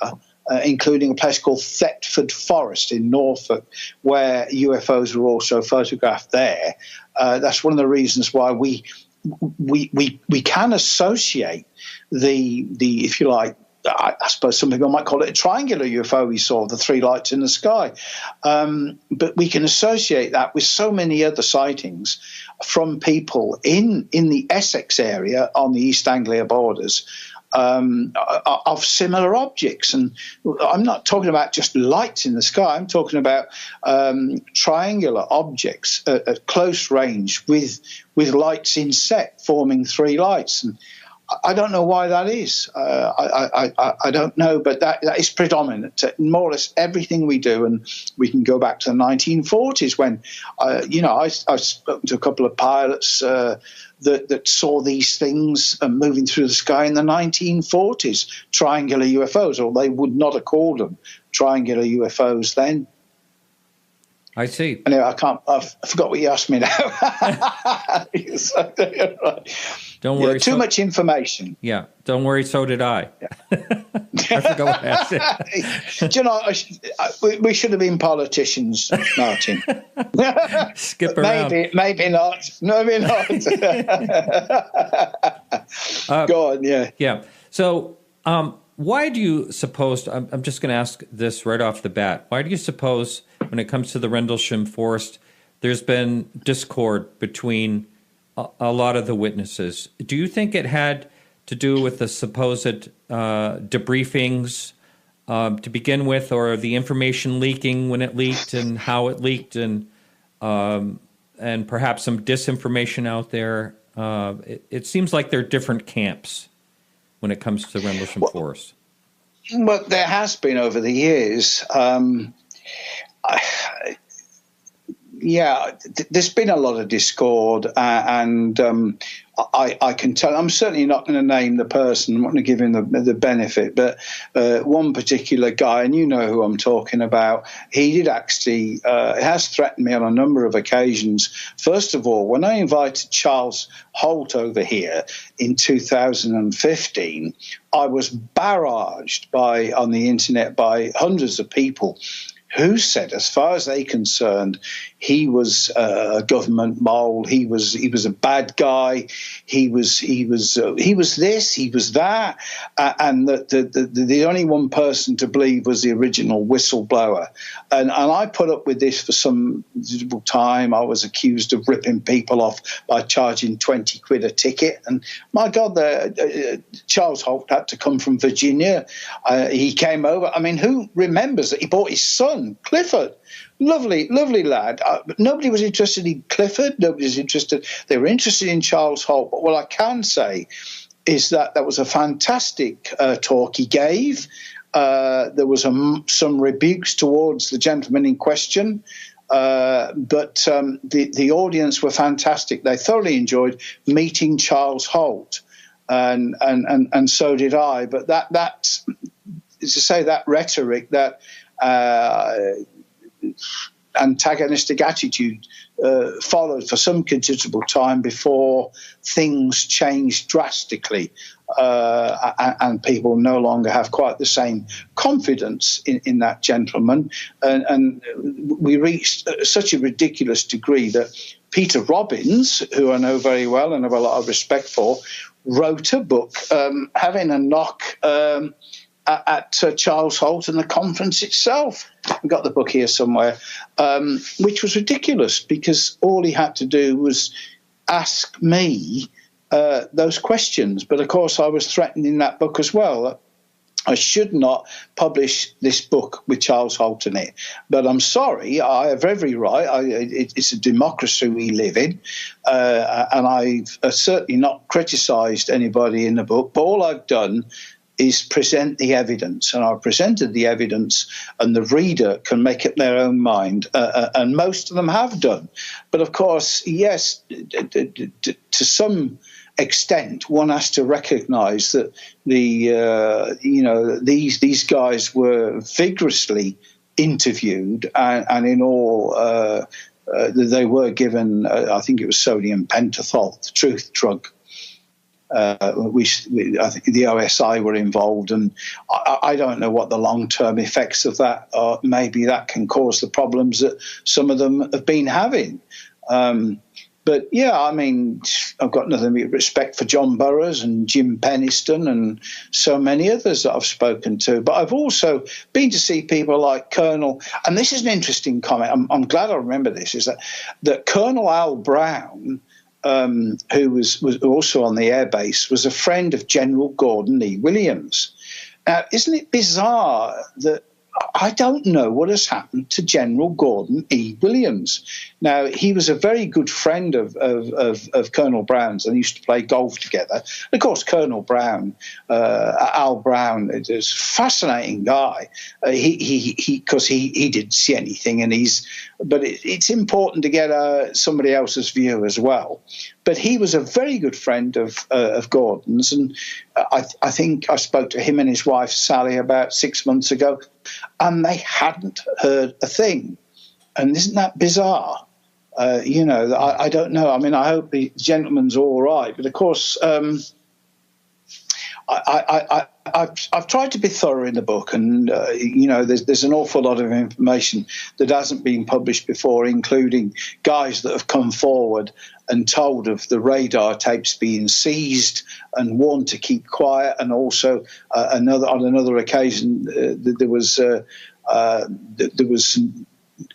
including a place called Thetford Forest in Norfolk, where UFOs were also photographed there. That's one of the reasons why we can associate the if you like, I suppose some people might call it a triangular UFO we saw, the three lights in the sky. But we can associate that with so many other sightings from people in the Essex area on the East Anglia borders of similar objects. And I'm not talking about just lights in the sky. I'm talking about triangular objects at close range with lights inset forming three lights. And I don't know why that is. I don't know, but that is predominant. More or less everything we do, and we can go back to the 1940s when, I've spoken to a couple of pilots that saw these things moving through the sky in the 1940s, triangular UFOs, or they would not have called them triangular UFOs then. I see. Anyway, I forgot what you asked me now. Don't worry. Too much information. Yeah, don't worry. So did I. Yeah. I forgot what I asked. Do you know, we should have been politicians, Martin. Skip around. Maybe not. Maybe not. Go on, yeah. Yeah. So why do you suppose, I'm just going to ask this right off the bat, why do you suppose when it comes to the Rendlesham Forest, there's been discord between a lot of the witnesses? Do you think it had to do with the supposed debriefings to begin with, or the information leaking when it leaked and how it leaked, and perhaps some disinformation out there? It seems like there are different camps when it comes to the Rendlesham Forest. Well, there has been over the years. There's been a lot of discord, and I can tell. I'm certainly not going to name the person. I'm not going to give him the benefit, but one particular guy, and you know who I'm talking about, he did actually has threatened me on a number of occasions. First of all, when I invited Charles Halt over here in 2015, I was barraged on the internet by hundreds of people who said, as far as they concerned, he was a government mole. He was a bad guy. He was this. He was that, and the only one person to believe was the original whistleblower. And I put up with this for some considerable time. I was accused of ripping people off by charging 20 quid a ticket. And my God, Charles Halt had to come from Virginia. He came over. I mean, who remembers that he brought his son Clifford? Lovely lad. But nobody was interested in Clifford. Nobody was interested. They were interested in Charles Halt. But what I can say is that was a fantastic talk he gave. There was some rebukes towards the gentleman in question. But the audience were fantastic. They thoroughly enjoyed meeting Charles Halt. And so did I. But that is to say, that rhetoric, that antagonistic attitude followed for some considerable time before things changed drastically, and people no longer have quite the same confidence in that gentleman. And we reached such a ridiculous degree that Peter Robbins, who I know very well and have a lot of respect for, wrote a book having a knock at Charles Halt and the conference itself. I've got the book here somewhere, which was ridiculous because all he had to do was ask me those questions. But, of course, I was threatened in that book as well. I should not publish this book with Charles Halt in it. But I'm sorry, I have every right. It's a democracy we live in, and I've certainly not criticised anybody in the book. But all I've done is present the evidence, and I've presented the evidence, and the reader can make up their own mind, and most of them have done. But of course, yes, to some extent, one has to recognise that these guys were vigorously interviewed, and in all, they were given, I think it was sodium pentothal, the truth drug. I think the OSI were involved, and I don't know what the long-term effects of that are. Maybe that can cause the problems that some of them have been having. But yeah, I mean, I've got nothing but respect for John Burroughs and Jim Penniston and so many others that I've spoken to. But I've also been to see people like Colonel, and this is an interesting comment. I'm glad I remember this. Is that Colonel Al Brown, who was also on the air base, was a friend of General Gordon E. Williams. Now, isn't it bizarre that I don't know what has happened to General Gordon E. Williams? Now, he was a very good friend of Colonel Brown's, and they used to play golf together. And of course, Colonel Brown, Al Brown, is a fascinating guy. Because he didn't see anything, but it's important to get somebody else's view as well. But he was a very good friend of Gordon's, and I think I spoke to him and his wife Sally about 6 months ago, and they hadn't heard a thing. And isn't that bizarre? I don't know. I mean, I hope the gentleman's all right, but of course, I've tried to be thorough in the book, and there's an awful lot of information that hasn't been published before, including guys that have come forward and told of the radar tapes being seized and warned to keep quiet, and also on another occasion there was some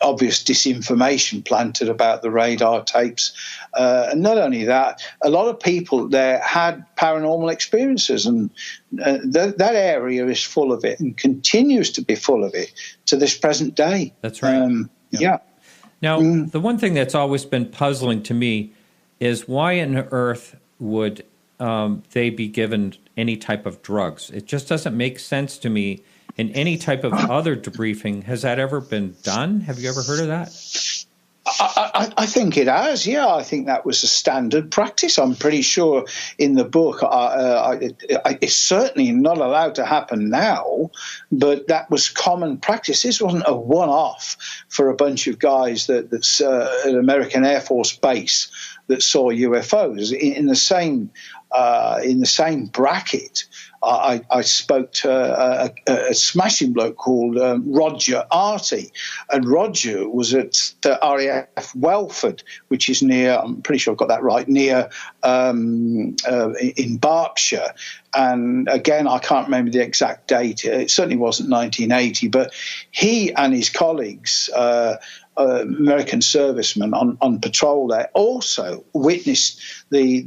obvious disinformation planted about the radar tapes. And not only that, a lot of people there had paranormal experiences, and that area is full of it and continues to be full of it to this present day. That's right. Yeah. Now, the one thing that's always been puzzling to me is why on earth would they be given any type of drugs? It just doesn't make sense to me. In any type of other debriefing, has that ever been done? Have you ever heard of that? I think it has, yeah. I think that was a standard practice. I'm pretty sure in the book it's certainly not allowed to happen now, but that was common practice. This wasn't a one-off for a bunch of guys that's at an American Air Force base that saw UFOs. In the same bracket, I spoke to a smashing bloke called Roger Arty, and Roger was at RAF Welford, which is near, I'm pretty sure I've got that right, near in Berkshire. And again, I can't remember the exact date. It certainly wasn't 1980, but he and his colleagues, American servicemen on patrol there, also witnessed the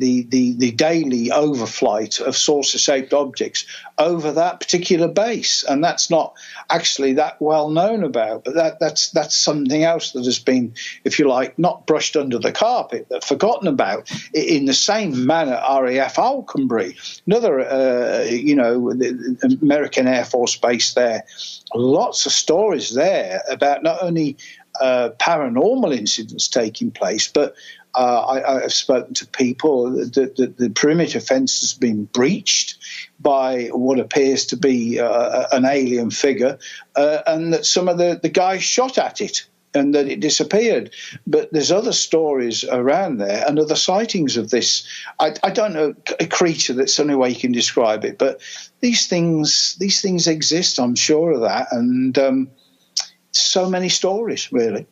daily overflight of saucer-shaped objects over that particular base, and that's not actually that well known about. But that's something else that has been, if you like, not brushed under the carpet, but forgotten about. In the same manner, RAF Alconbury, another the American Air Force base there, lots of stories there about not only paranormal incidents taking place, but I've spoken to people that the perimeter fence has been breached by what appears to be an alien figure, and that some of the guys shot at it and that it disappeared. But there's other stories around there and other sightings of this. I don't know a creature, that's the only way you can describe it, but these things exist, I'm sure of that, and so many stories, really.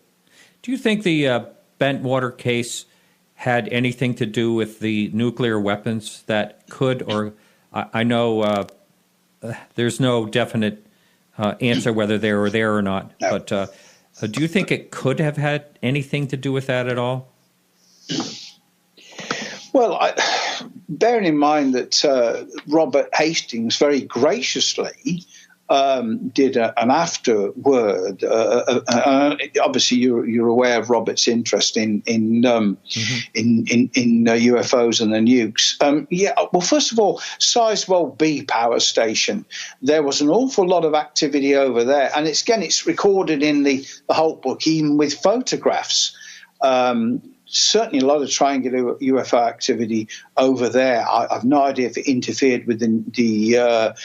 Do you think the Bentwater case had anything to do with the nuclear weapons that could, or I know there's no definite answer whether they were there or not, no. But do you think it could have had anything to do with that at all? Well, bearing in mind that Robert Hastings very graciously did an afterword. Obviously, you're aware of Robert's interest in UFOs and the nukes. Well, first of all, Sizewell B power station. There was an awful lot of activity over there, and it's recorded in the Halt book, even with photographs. Certainly a lot of triangular UFO activity over there. I've no idea if it interfered with the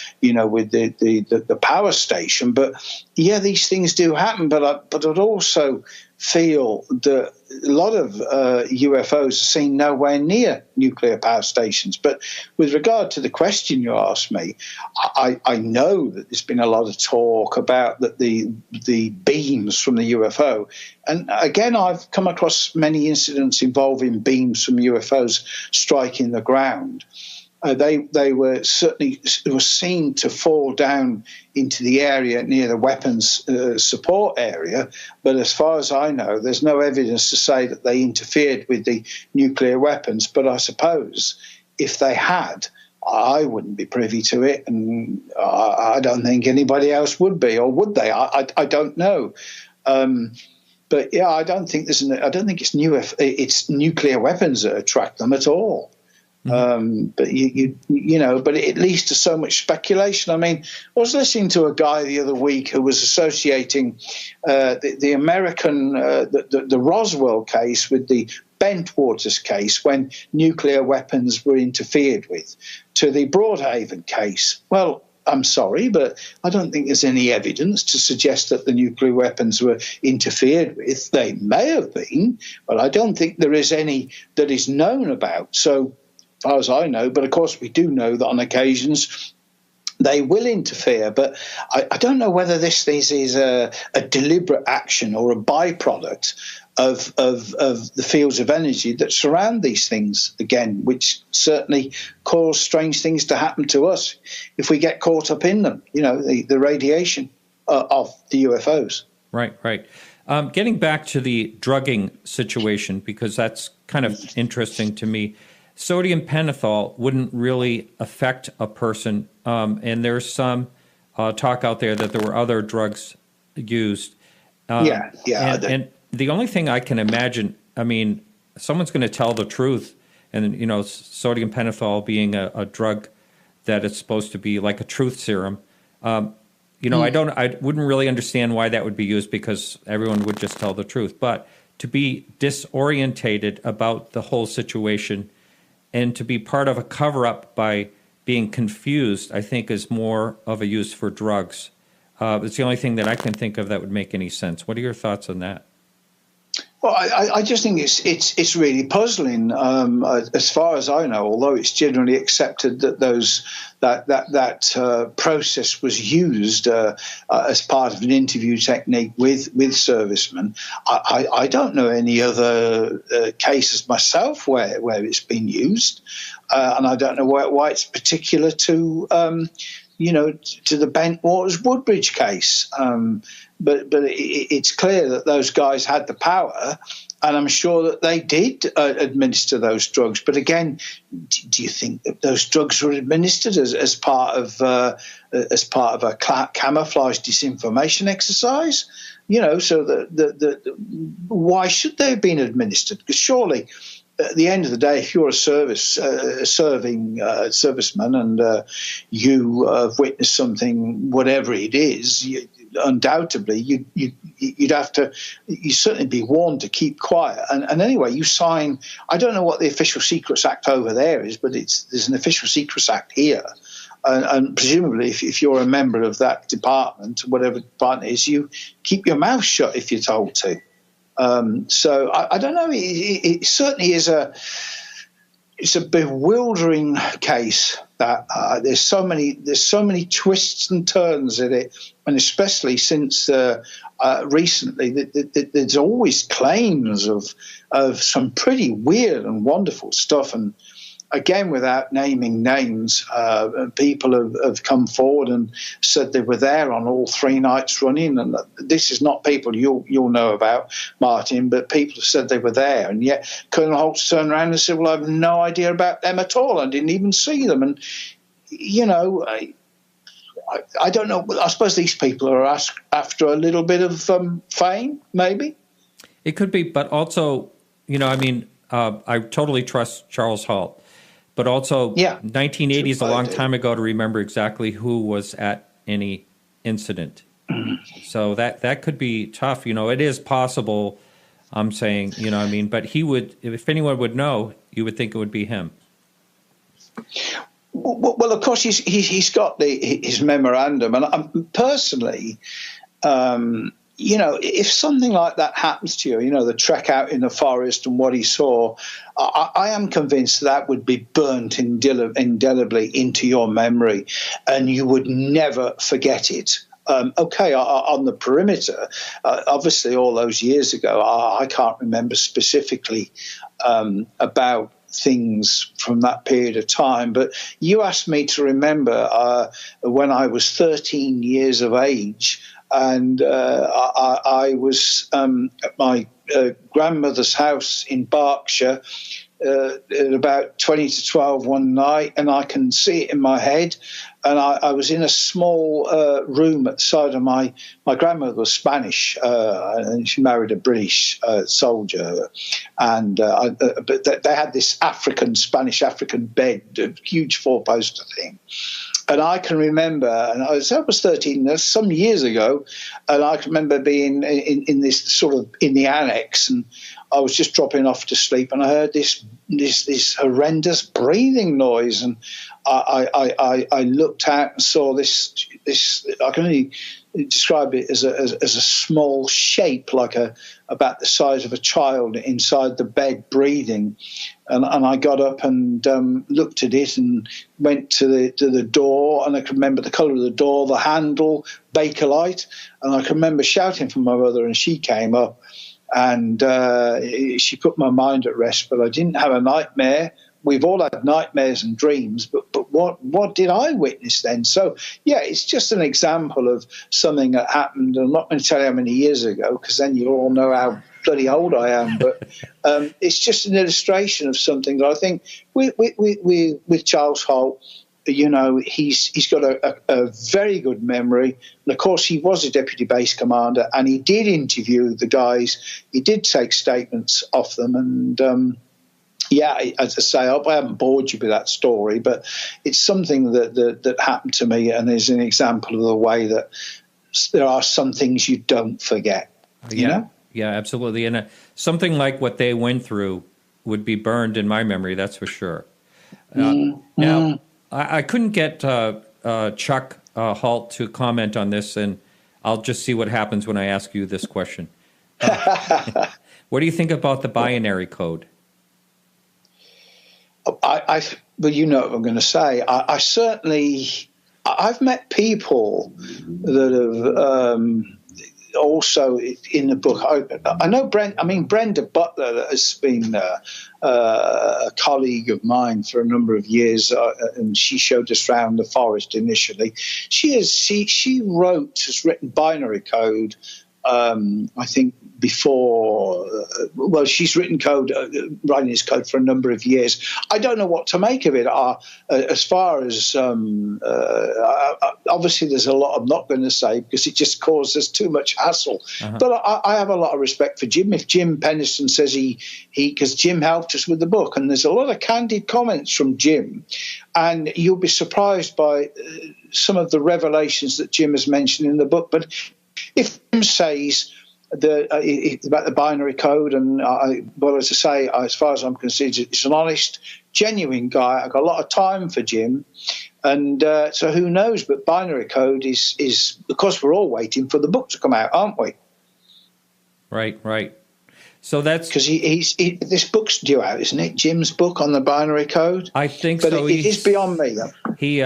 power station, but yeah, these things do happen. But I'd also feel that a lot of UFOs are seen nowhere near nuclear power stations. But with regard to the question you asked me, I know that there's been a lot of talk about that the beams from the UFO. And again, I've come across many incidents involving beams from UFOs striking the ground. They were certainly seen to fall down into the area near the weapons support area, but as far as I know, there's no evidence to say that they interfered with the nuclear weapons. But I suppose if they had, I wouldn't be privy to it, and I don't think anybody else would be, or would they? I don't know. But yeah, I don't think it's nuclear weapons that attract them at all. But you know, but it leads to so much speculation. I mean, I was listening to a guy the other week who was associating the American the Roswell case with the Bentwaters case when nuclear weapons were interfered with to the Broadhaven case. Well, I'm sorry, but I don't think there's any evidence to suggest that the nuclear weapons were interfered with. They may have been, but I don't think there is any that is known about. So, as far as I know, but of course we do know that on occasions they will interfere. But I don't know whether this is a deliberate action or a byproduct of the fields of energy that surround these things, again, which certainly cause strange things to happen to us if we get caught up in them, you know, the radiation of the UFOs. Right. Getting back to the drugging situation, because that's kind of interesting to me. Sodium pentothal wouldn't really affect a person, and there's some talk out there that there were other drugs used. And the only thing I can imagine, I mean, someone's going to tell the truth, and you know, sodium pentothal being a drug that it's supposed to be like a truth serum. You know, I wouldn't really understand why that would be used, because everyone would just tell the truth. But to be disorientated about the whole situation and to be part of a cover-up by being confused, I think, is more of a use for drugs. It's the only thing that I can think of that would make any sense. What are your thoughts on that? Well, I just think it's really puzzling. As far as I know, although it's generally accepted that that process was used as part of an interview technique with servicemen, I don't know any other cases myself where it's been used, and I don't know why it's particular to to the Bentwaters Woodbridge case. But it's clear that those guys had the power, and I'm sure that they did administer those drugs. But again, do you think that those drugs were administered as part of a camouflage disinformation exercise? You know, so why should they have been administered? Because surely, at the end of the day, if you're a serving serviceman and you have witnessed something, whatever it is, undoubtedly you'd certainly be warned to keep quiet. And anyway, you sign. I don't know what the Official Secrets Act over there is, but there's an Official Secrets Act here. And presumably, if you're a member of that department, whatever department it is, you keep your mouth shut if you're told to. So I don't know. It certainly is it's a bewildering case that there's so many twists and turns in it, and especially since recently, there's always claims of some pretty weird and wonderful stuff. And again, without naming names, people have come forward and said they were there on all 3 nights running. And this is not people you'll know about, Martin, but people have said they were there. And yet Colonel Holtz turned around and said, well, I have no idea about them at all. I didn't even see them. And, you know, I don't know. I suppose these people are after a little bit of fame, maybe. It could be, but also, you know, I mean, I totally trust Charles Halt. But also, 1980 is a long time ago to remember exactly who was at any incident. So that could be tough. You know, it is possible, I'm saying, you know what I mean? But he would, if anyone would know, you would think it would be him. Well, of course, he's got his memorandum. And personally, if something like that happens to you, the trek out in the forest and what he saw, I am convinced that would be burnt indelibly into your memory, and you would never forget it. On the perimeter, obviously all those years ago, I can't remember specifically about things from that period of time, but you asked me to remember when I was 13 years of age, and I was at my grandmother's house in Berkshire at about 20 to 12 one night, and I can see it in my head. And I was in a small room at the side of my grandmother was Spanish, and she married a British soldier. And but they had this Spanish African bed, a huge 4-poster thing. And I can remember, and I was 13, that's some years ago, and I can remember being in this sort of in the annex, and I was just dropping off to sleep, and I heard this horrendous breathing noise, and I looked out and saw this. I can only describe it as a small shape, like about the size of a child inside the bed breathing. And I got up and looked at it and went to the door, and I can remember the colour of the door, the handle, Bakelite, and I can remember shouting for my mother, and she came up, and she put my mind at rest. But I didn't have a nightmare. We've all had nightmares and dreams, but what did I witness then? So, yeah, it's just an example of something that happened. I'm not going to tell you how many years ago, because then you all know how bloody old I am. But it's just an illustration of something that I think with Charles Halt, he's got a very good memory. And, of course, he was a deputy base commander, and he did interview the guys. He did take statements off them, and yeah, as I say, I haven't bored you with that story, but it's something that happened to me, and is an example of the way that there are some things you don't forget. You know? Yeah, absolutely. And something like what they went through would be burned in my memory, that's for sure. Now, I couldn't get Chuck Halt to comment on this, and I'll just see what happens when I ask you this question. What do you think about the binary code? Well, you know what I'm going to say. I certainly, I've met people that have also in the book. I know Brenda Butler, that has been a colleague of mine for a number of years, and she showed us around the forest initially. She has written binary code. I think before, she's writing writing this code for a number of years. I don't know what to make of it. As far as, obviously there's a lot I'm not going to say, because it just causes too much hassle. But I have a lot of respect for Jim. If Jim Penniston says because Jim helped us with the book, and there's a lot of candid comments from Jim, and you'll be surprised by some of the revelations that Jim has mentioned in the book. But if Jim says about the binary code, and as I say, as far as I'm concerned, it's an honest, genuine guy. I've got a lot of time for Jim, and so who knows? But binary code is because we're all waiting for the book to come out, aren't we? Right. So that's because this book's due out, isn't it? Jim's book on the binary code. I think but so. It is beyond me. He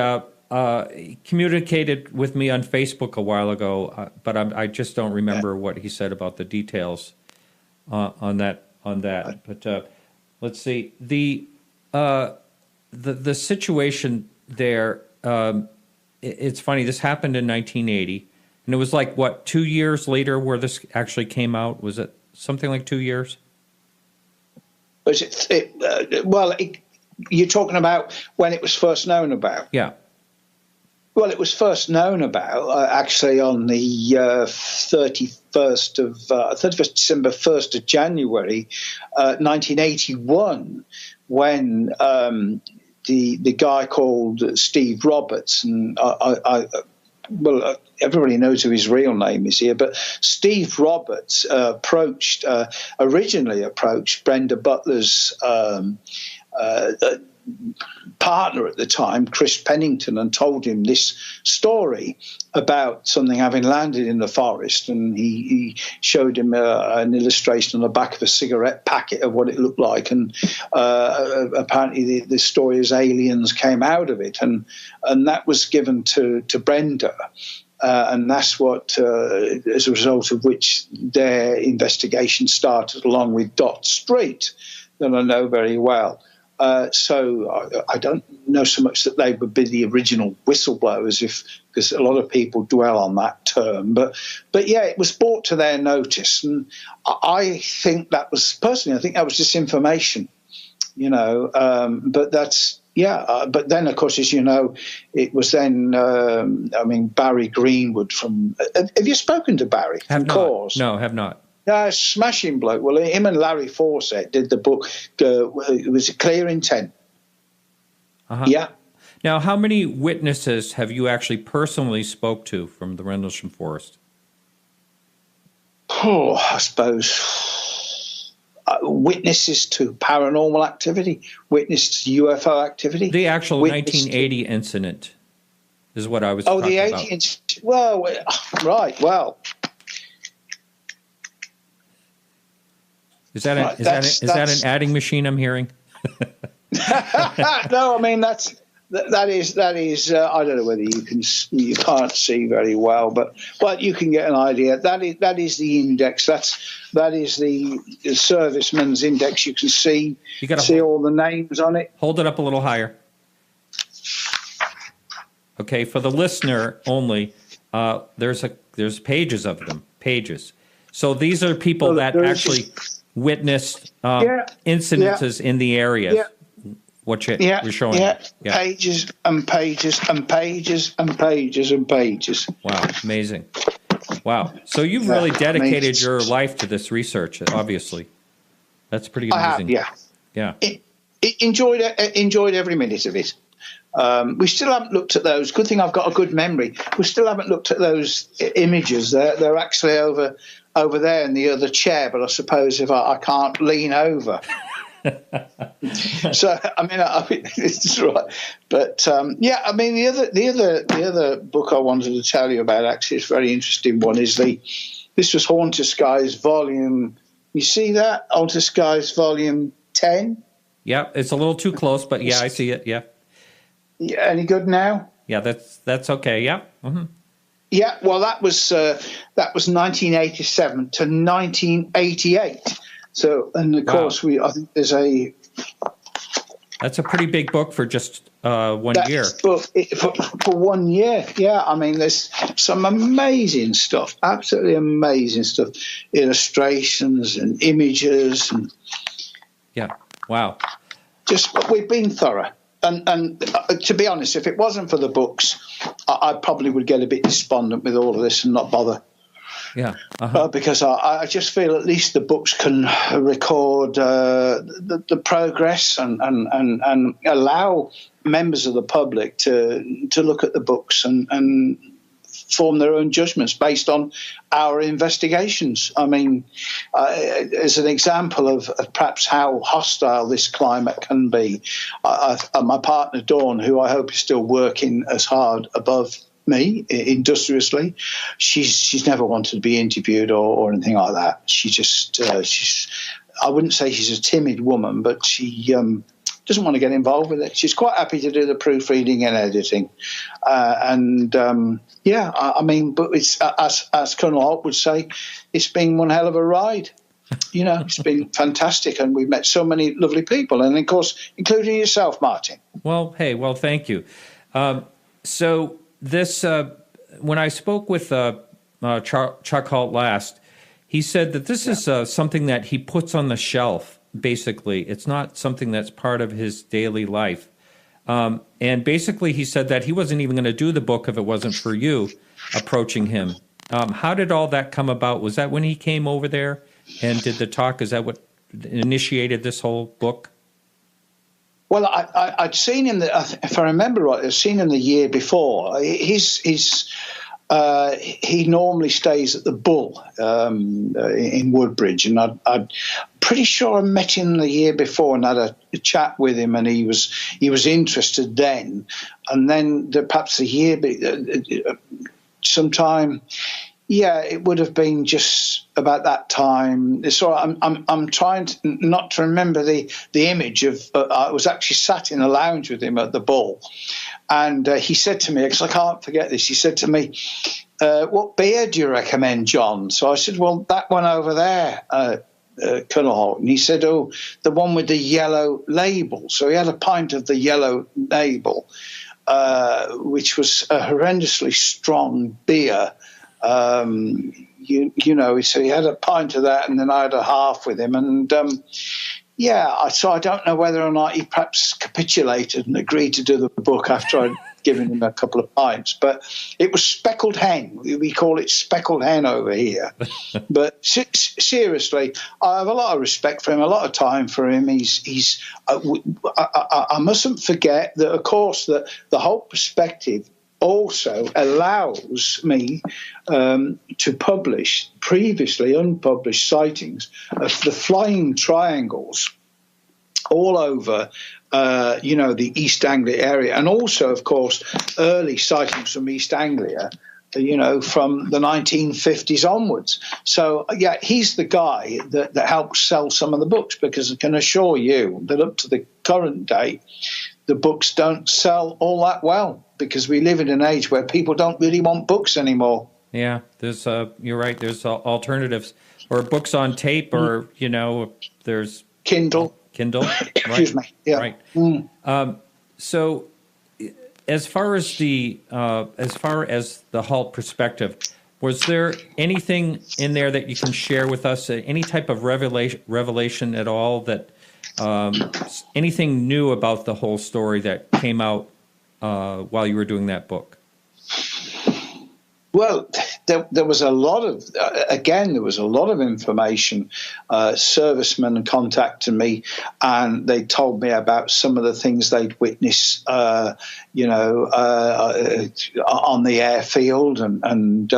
communicated with me on Facebook a while ago, but I just don't remember what he said about the details on that. But let's see the situation there. It's funny. This happened in 1980, and it was like 2 years later where this actually came out. Was it something like 2 years? Was it? You're talking about when it was first known about. Yeah. Well, it was first known about actually on the 31st December, 1st of January, 1981, when the guy called Steve Roberts, and everybody knows who his real name is here, but Steve Roberts originally approached Brenda Butler's partner at the time, Chris Pennington, and told him this story about something having landed in the forest, and he showed him an illustration on the back of a cigarette packet of what it looked like, and apparently the story is aliens came out of it, and that was given to Brenda. And that's what, as a result of which their investigation started, along with Dot Street, that I know very well. So I don't know so much that they would be the original whistleblowers, because a lot of people dwell on that term. But yeah, it was brought to their notice, and I think that was disinformation, But that's. Yeah, but then, of course, as you know, it was then, Barry Greenwood from... Have you spoken to Barry from Cause? No, have not. Smashing bloke. Well, him and Larry Fawcett did the book, it was Clear Intent. Uh-huh. Yeah. Now, how many witnesses have you actually personally spoke to from the Rendlesham Forest? Oh, I suppose... witnesses to paranormal activity, witnesses to UFO activity. The actual 1980 incident is what I was talking about. Oh, the 80 incident. Well, right, well. Is that an adding machine I'm hearing? No, I mean, that is. I don't know whether you can't see very well, but you can get an idea. That is the index. That is the serviceman's index. You can see all the names on it. Hold it up a little higher. Okay, for the listener only, there's pages of them. Pages. So these are people that actually witnessed incidences in the area. Yeah. What you're showing. Yeah, pages and pages and pages and pages and pages. Wow, amazing. Wow. So you've really dedicated your life to this research, obviously. That's pretty amazing. I have, yeah. Enjoyed every minute of it. We still haven't looked at those. Good thing I've got a good memory. We still haven't looked at those images. They're actually over there in the other chair, but I suppose if I can't lean over... So I mean it's right, but the other book I wanted to tell you about, actually, it's a very interesting one. This was Haunted Skies Volume. You see that Haunted Skies Volume 10? Yeah, it's a little too close, but yeah, I see it. Yeah. Yeah, any good now? Yeah, that's okay. Yeah. Mm-hmm. Yeah. Well, that was 1987 to 1988. So, and of course, I think there's That's a pretty big book for just 1 year. For 1 year, yeah. I mean, there's some amazing stuff, absolutely amazing stuff, illustrations and images, and wow. Just we've been thorough. And to be honest, if it wasn't for the books, I probably would get a bit despondent with all of this and not bother. Yeah, uh-huh. Because I just feel at least the books can record the progress and allow members of the public to look at the books and form their own judgments based on our investigations. I mean, as an example of perhaps how hostile this climate can be, my partner Dawn, who I hope is still working as hard above me industriously, she's never wanted to be interviewed or anything like that. She just I wouldn't say she's a timid woman, but she doesn't want to get involved with it. She's quite happy to do the proofreading and editing, I mean, but it's as Colonel Halt would say, it's been one hell of a ride. It's been fantastic, and we've met so many lovely people, and of course, including yourself, Martin. Well, thank you. So this, when I spoke with Chuck Halt last, he said that this is something that he puts on the shelf, basically. It's not something that's part of his daily life. And basically he said that he wasn't even going to do the book if it wasn't for you approaching him. How did all that come about? Was that when he came over there and did the talk? Is that what initiated this whole book? Well, I'd seen him, if I remember right, I'd seen him the year before. He normally stays at the Bull in Woodbridge, and I'd pretty sure I met him the year before and had a chat with him, and he was interested then. And then perhaps a year, sometime, yeah, it would have been just about that time. So I'm trying not to remember the image of. I was actually sat in a lounge with him at the ball, and he said to me, because I can't forget this, he said to me, what beer do you recommend, John? So I said, well, that one over there, Colonel Halt. And he said, oh, the one with the yellow label. So he had a pint of the yellow label, which was a horrendously strong beer. You know, so he had a pint of that, and then I had a half with him. And so I don't know whether or not he perhaps capitulated and agreed to do the book after I'd given him a couple of pints. But it was Speckled Hen. We call it Speckled Hen over here. But seriously, I have a lot of respect for him, a lot of time for him. I mustn't forget that, of course, that the Halt Perspective also allows me to publish previously unpublished sightings of the flying triangles all over, the East Anglia area, and also, of course, early sightings from East Anglia, from the 1950s onwards. So, yeah, he's the guy that helped sell some of the books, because I can assure you that up to the current date, the books don't sell all that well, because we live in an age where people don't really want books anymore. Yeah, there's you're right. There's alternatives, or books on tape, or there's Kindle. Excuse me. Yeah. Right. So, as far as the Halt Perspective, was there anything in there that you can share with us? Any type of revelation at all, that anything new about the whole story that came out while you were doing that book? Well, there was a lot of information. Servicemen contacted me, and they told me about some of the things they'd witnessed, on the airfield, and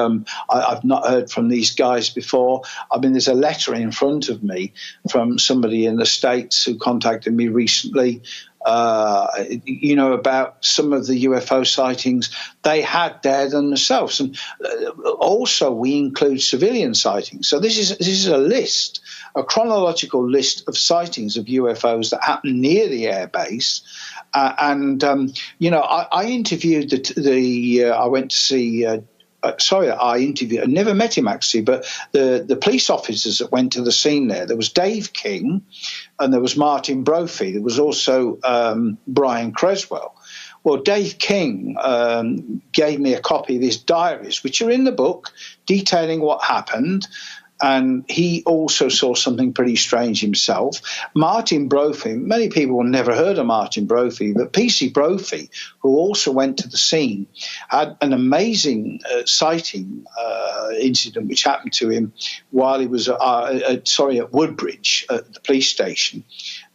I've not heard from these guys before. I mean, there's a letter in front of me from somebody in the States who contacted me recently, about some of the UFO sightings they had there themselves. And also we include civilian sightings. So this is a list, a chronological list of sightings of UFOs that happened near the airbase. I interviewed I went to see I never met him actually, but the police officers that went to the scene there was Dave King and there was Martin Brophy. There was also Brian Creswell. Well, Dave King gave me a copy of his diaries, which are in the book, detailing what happened. And he also saw something pretty strange himself. Martin Brophy, many people never heard of Martin Brophy, but P.C. Brophy, who also went to the scene, had an amazing sighting incident which happened to him while he was at Woodbridge at the police station.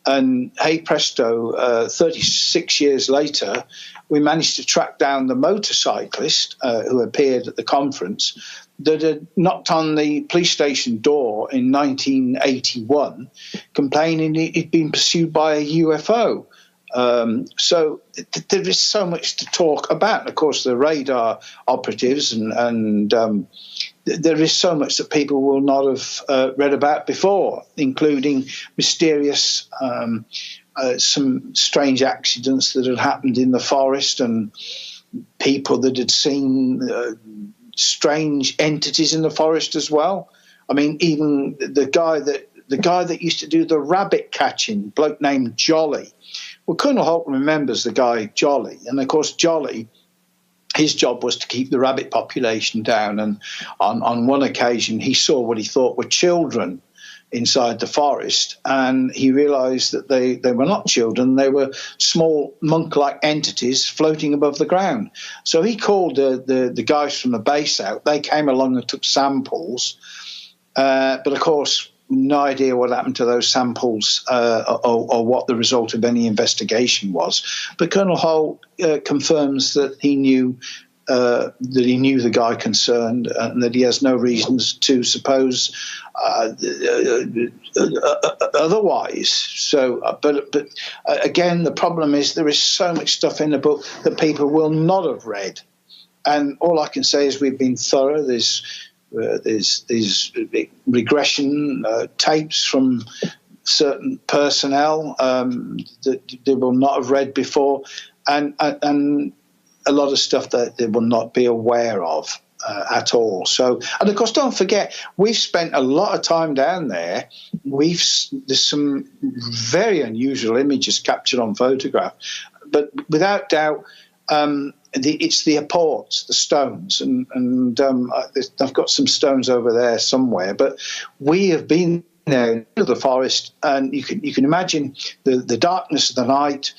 And hey presto, 36 years later, we managed to track down the motorcyclist who appeared at the conference that had knocked on the police station door in 1981, complaining he'd been pursued by a UFO. So there is so much to talk about. Of course, the radar operatives, and there is so much that people will not have read about before, including mysterious, some strange accidents that had happened in the forest, and people that had seen strange entities in the forest as well. I mean, even the guy that used to do the rabbit catching, bloke named Jolly. Well, Colonel Halt remembers the guy Jolly, and of course Jolly, his job was to keep the rabbit population down. And on one occasion, he saw what he thought were children inside the forest, and he realized that they were not children, they were small monk-like entities floating above the ground. So he called the guys from the base out. They came along and took samples, but of course no idea what happened to those samples or what the result of any investigation was. But Colonel Halt confirms that he knew that he knew the guy concerned, and that he has no reasons to suppose otherwise. So, but again, the problem is there is so much stuff in the book that people will not have read, and all I can say is we've been thorough. There's regression tapes from certain personnel that they will not have read before, and a lot of stuff that they will not be aware of at all. So, and of course, don't forget, we've spent a lot of time down there. There's some very unusual images captured on photograph, but without doubt, it's the apports, the stones, and I've got some stones over there somewhere. But we have been there in the forest, and you can imagine the darkness of the night.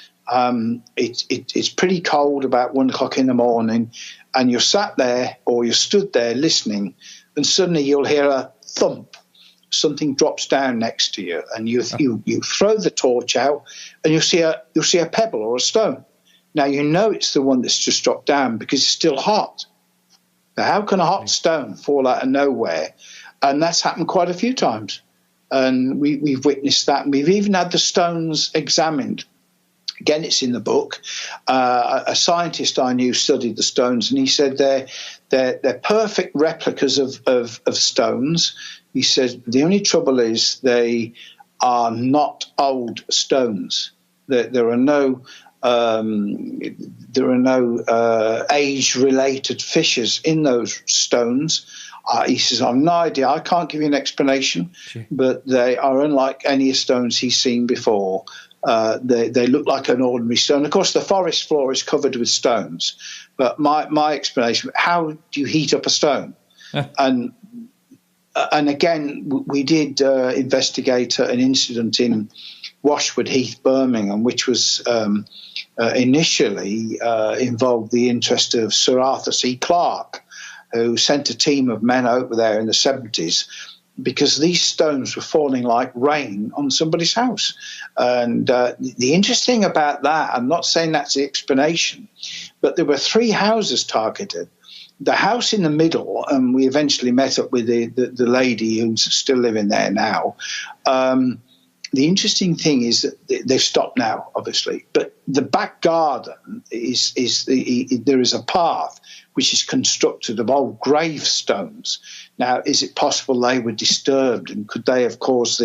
It's pretty cold about 1 o'clock in the morning, and you're sat there or you're stood there listening, and suddenly you'll hear a thump. Something drops down next to you, and you throw the torch out, and you'll see a pebble or a stone. Now you know it's the one that's just dropped down because it's still hot. Now, how can a hot stone fall out of nowhere? And that's happened quite a few times, and we've witnessed that. And we've even had the stones examined. Again, it's in the book. A scientist I knew studied the stones, and he said they're perfect replicas of stones. He said the only trouble is they are not old stones. There are no age-related fissures in those stones. He says, I've no idea. I can't give you an explanation, but they are unlike any stones he's seen before. They look like an ordinary stone. Of course, the forest floor is covered with stones. But my explanation, how do you heat up a stone? And again, we did investigate an incident in Washwood Heath, Birmingham, which was initially involved the interest of Sir Arthur C. Clarke, who sent a team of men over there in the 70s because these stones were falling like rain on somebody's house. And the interesting about that, I'm not saying that's the explanation, but there were 3 houses targeted. The house in the middle, and we eventually met up with the lady who's still living there now. The interesting thing is that they've stopped now, obviously, but the back garden there is a path which is constructed of old gravestones. Now, is it possible they were disturbed, and could they have caused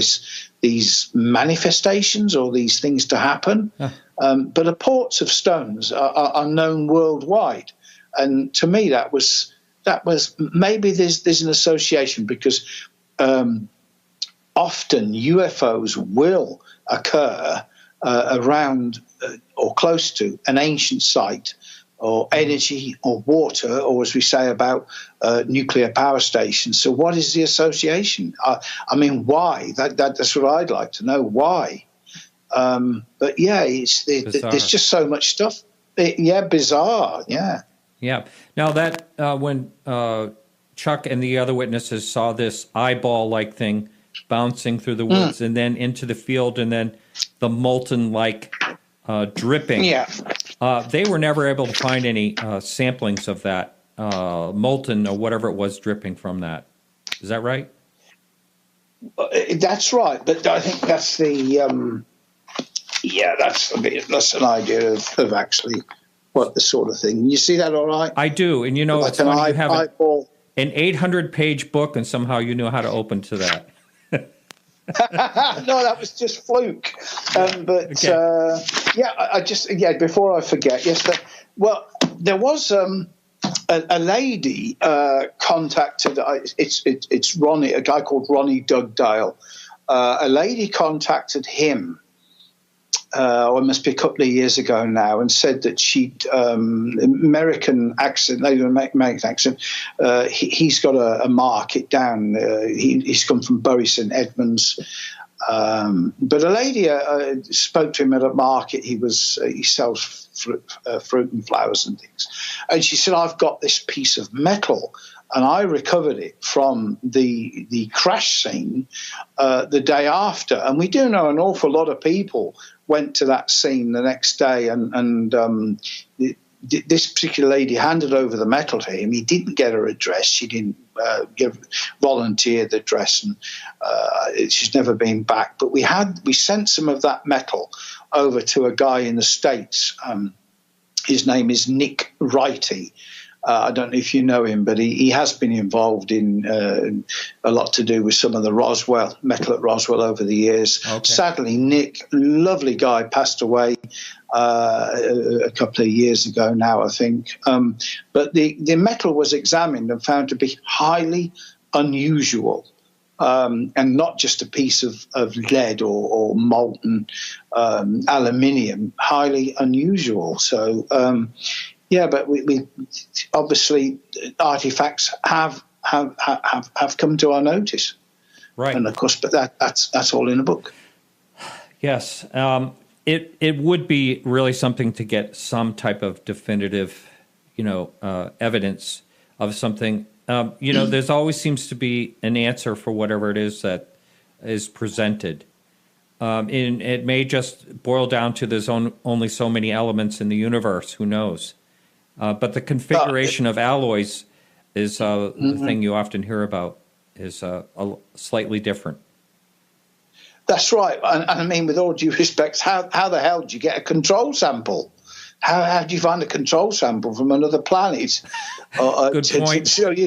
these manifestations or these things to happen? But apports of stones are known worldwide, and to me that was maybe there's an association because. Often UFOs will occur around or close to an ancient site or energy or water, or as we say about nuclear power stations. So what is the association? I mean, why? That's what I'd like to know, why. But yeah, there's just so much stuff. Bizarre, yeah. Yeah. Now that when Chuck and the other witnesses saw this eyeball-like thing bouncing through the woods and then into the field and then the molten-like dripping. Yeah. They were never able to find any samplings of that molten or whatever it was dripping from that. Is that right? That's right, but I think that's the that's an idea of actually what the sort of thing. You see that all right? I do, and you know, like it's funny, you have an 800-page book and somehow you know how to open to that. No, that was just fluke. Before I forget, there was a lady contacted. It's Ronnie, a guy called Ronnie Dugdale. A lady contacted him. It must be a couple of years ago now, and said that she'd American accent, American accent. He's got a market down. He's come from Bury St Edmunds, but a lady spoke to him at a market. He sells fruit and flowers and things, and she said, "I've got this piece of metal." And I recovered it from the crash scene the day after. And we do know an awful lot of people went to that scene the next day, and this particular lady handed over the metal to him. He didn't get her address. She didn't volunteer the address, and she's never been back. But we sent some of that metal over to a guy in the States. His name is Nick Wrighty. I don't know if you know him, but he has been involved in a lot to do with some of the metal at Roswell over the years. Okay. Sadly, Nick, lovely guy, passed away a couple of years ago now, I think. But the metal was examined and found to be highly unusual. And not just a piece of lead or molten aluminium, highly unusual. So, but we obviously artifacts have come to our notice, right? And of course, but that's all in the book. Yes, it would be really something to get some type of definitive, evidence of something. There's always seems to be an answer for whatever it is that is presented. And it may just boil down to there's only so many elements in the universe. Who knows? But the configuration of alloys is the thing you often hear about is slightly different. That's right. And I mean, with all due respect, how the hell do you get a control sample? How do you find a control sample from another planet? Good point. How do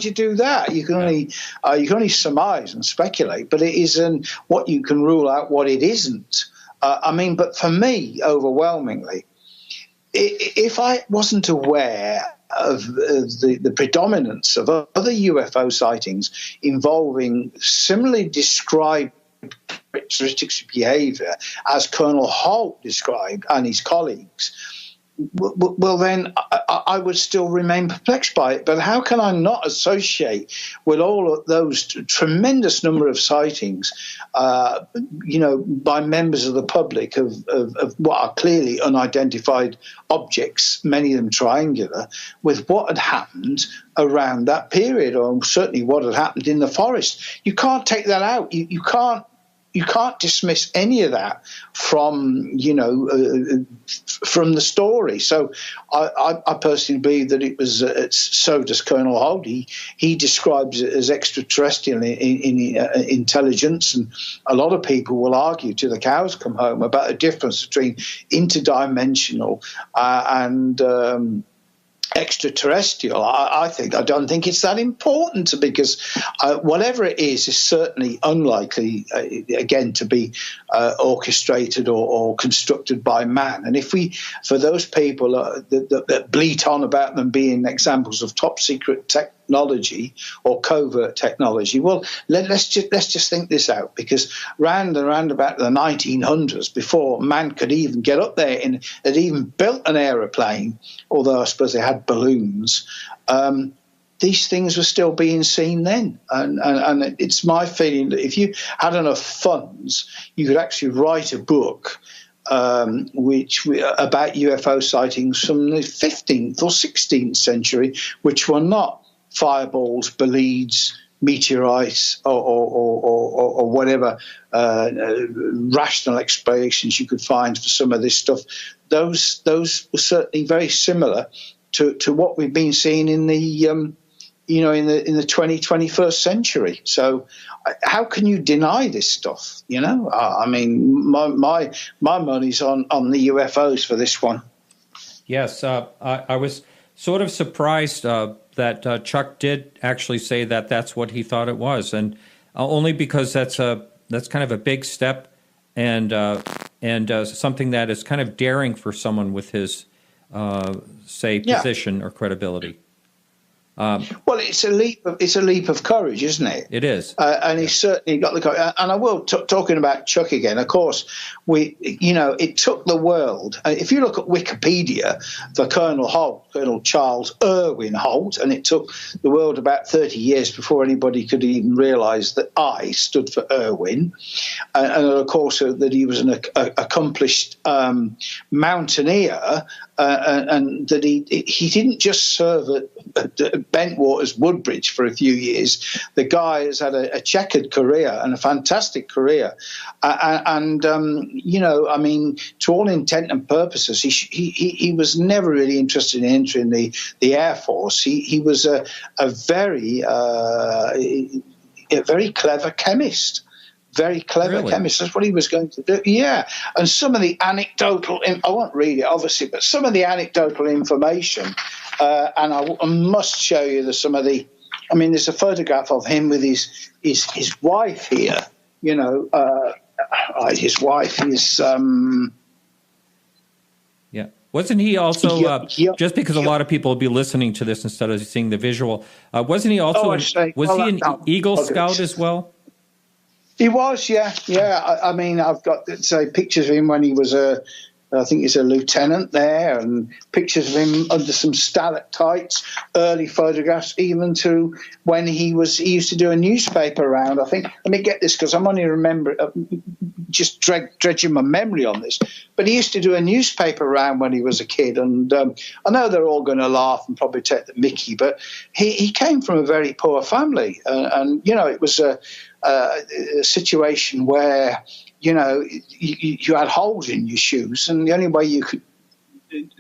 you do that? You can only surmise and speculate, but it isn't what you can rule out what it isn't. But for me, overwhelmingly, if I wasn't aware of the predominance of other UFO sightings involving similarly described characteristics of behavior as Colonel Halt described and his colleagues, well, then I would still remain perplexed by it. But how can I not associate with all of those tremendous number of sightings, by members of the public of what are clearly unidentified objects, many of them triangular, with what had happened around that period, or certainly what had happened in the forest? You can't take that out. You can't dismiss any of that from the story. So I personally believe that it was. So does Colonel Halt. He describes it as extraterrestrial in intelligence, and a lot of people will argue till the cows come home about the difference between interdimensional and extraterrestrial. I don't think it's that important, because whatever it is certainly unlikely, again, to be orchestrated or constructed by man. And for those people that bleat on about them being examples of top secret technology or covert technology, well, let's just think this out, because round about the 1900s, before man could even get up there and had even built an aeroplane, although I suppose they had balloons, these things were still being seen then. And it's my feeling that if you had enough funds, you could actually write a book about UFO sightings from the 15th or 16th century, which were not fireballs, bolides, meteorites, or whatever rational explanations you could find for some of this stuff. Those were certainly very similar to what we've been seeing in the 21st century. So how can you deny this stuff? I mean, my money's on the UFOs for this one. Yes, I was sort of surprised that Chuck did actually say that that's what he thought it was, and only because that's kind of a big step and something that is kind of daring for someone with his position or credibility. Well, it's a leap of courage, isn't it? It is, and he's certainly got the courage. And I will talking about Chuck again. Of course, it took the world. If you look at Wikipedia, the Colonel Charles Irwin Halt, and it took the world about 30 years before anybody could even realise that I stood for Irwin, and of course that he was an accomplished mountaineer, and that he didn't just serve Bentwaters Woodbridge for a few years. The guy has had a checkered career and a fantastic career. I mean, to all intent and purposes, he was never really interested in entering the Air Force. He was a very clever chemist. Very clever chemist. That's what he was going to do. Yeah. And some of the anecdotal, I won't read it, obviously, but some of the anecdotal information, and I must show you there's a photograph of him with his wife here. His wife is... Yeah. Wasn't he also, just because a lot of people will be listening to this instead of seeing the visual, wasn't he also, an Eagle Scout as well? He was, yeah. I mean, I've got pictures of him when he was I think he's a lieutenant there, and pictures of him under some stalactites, early photographs, even to when he used to do a newspaper round. I think, let me get this because I'm only just dredging my memory on this, but he used to do a newspaper round when he was a kid, and I know they're all going to laugh and probably take the mickey, but he came from a very poor family, and it was a situation where you had holes in your shoes, and the only way you could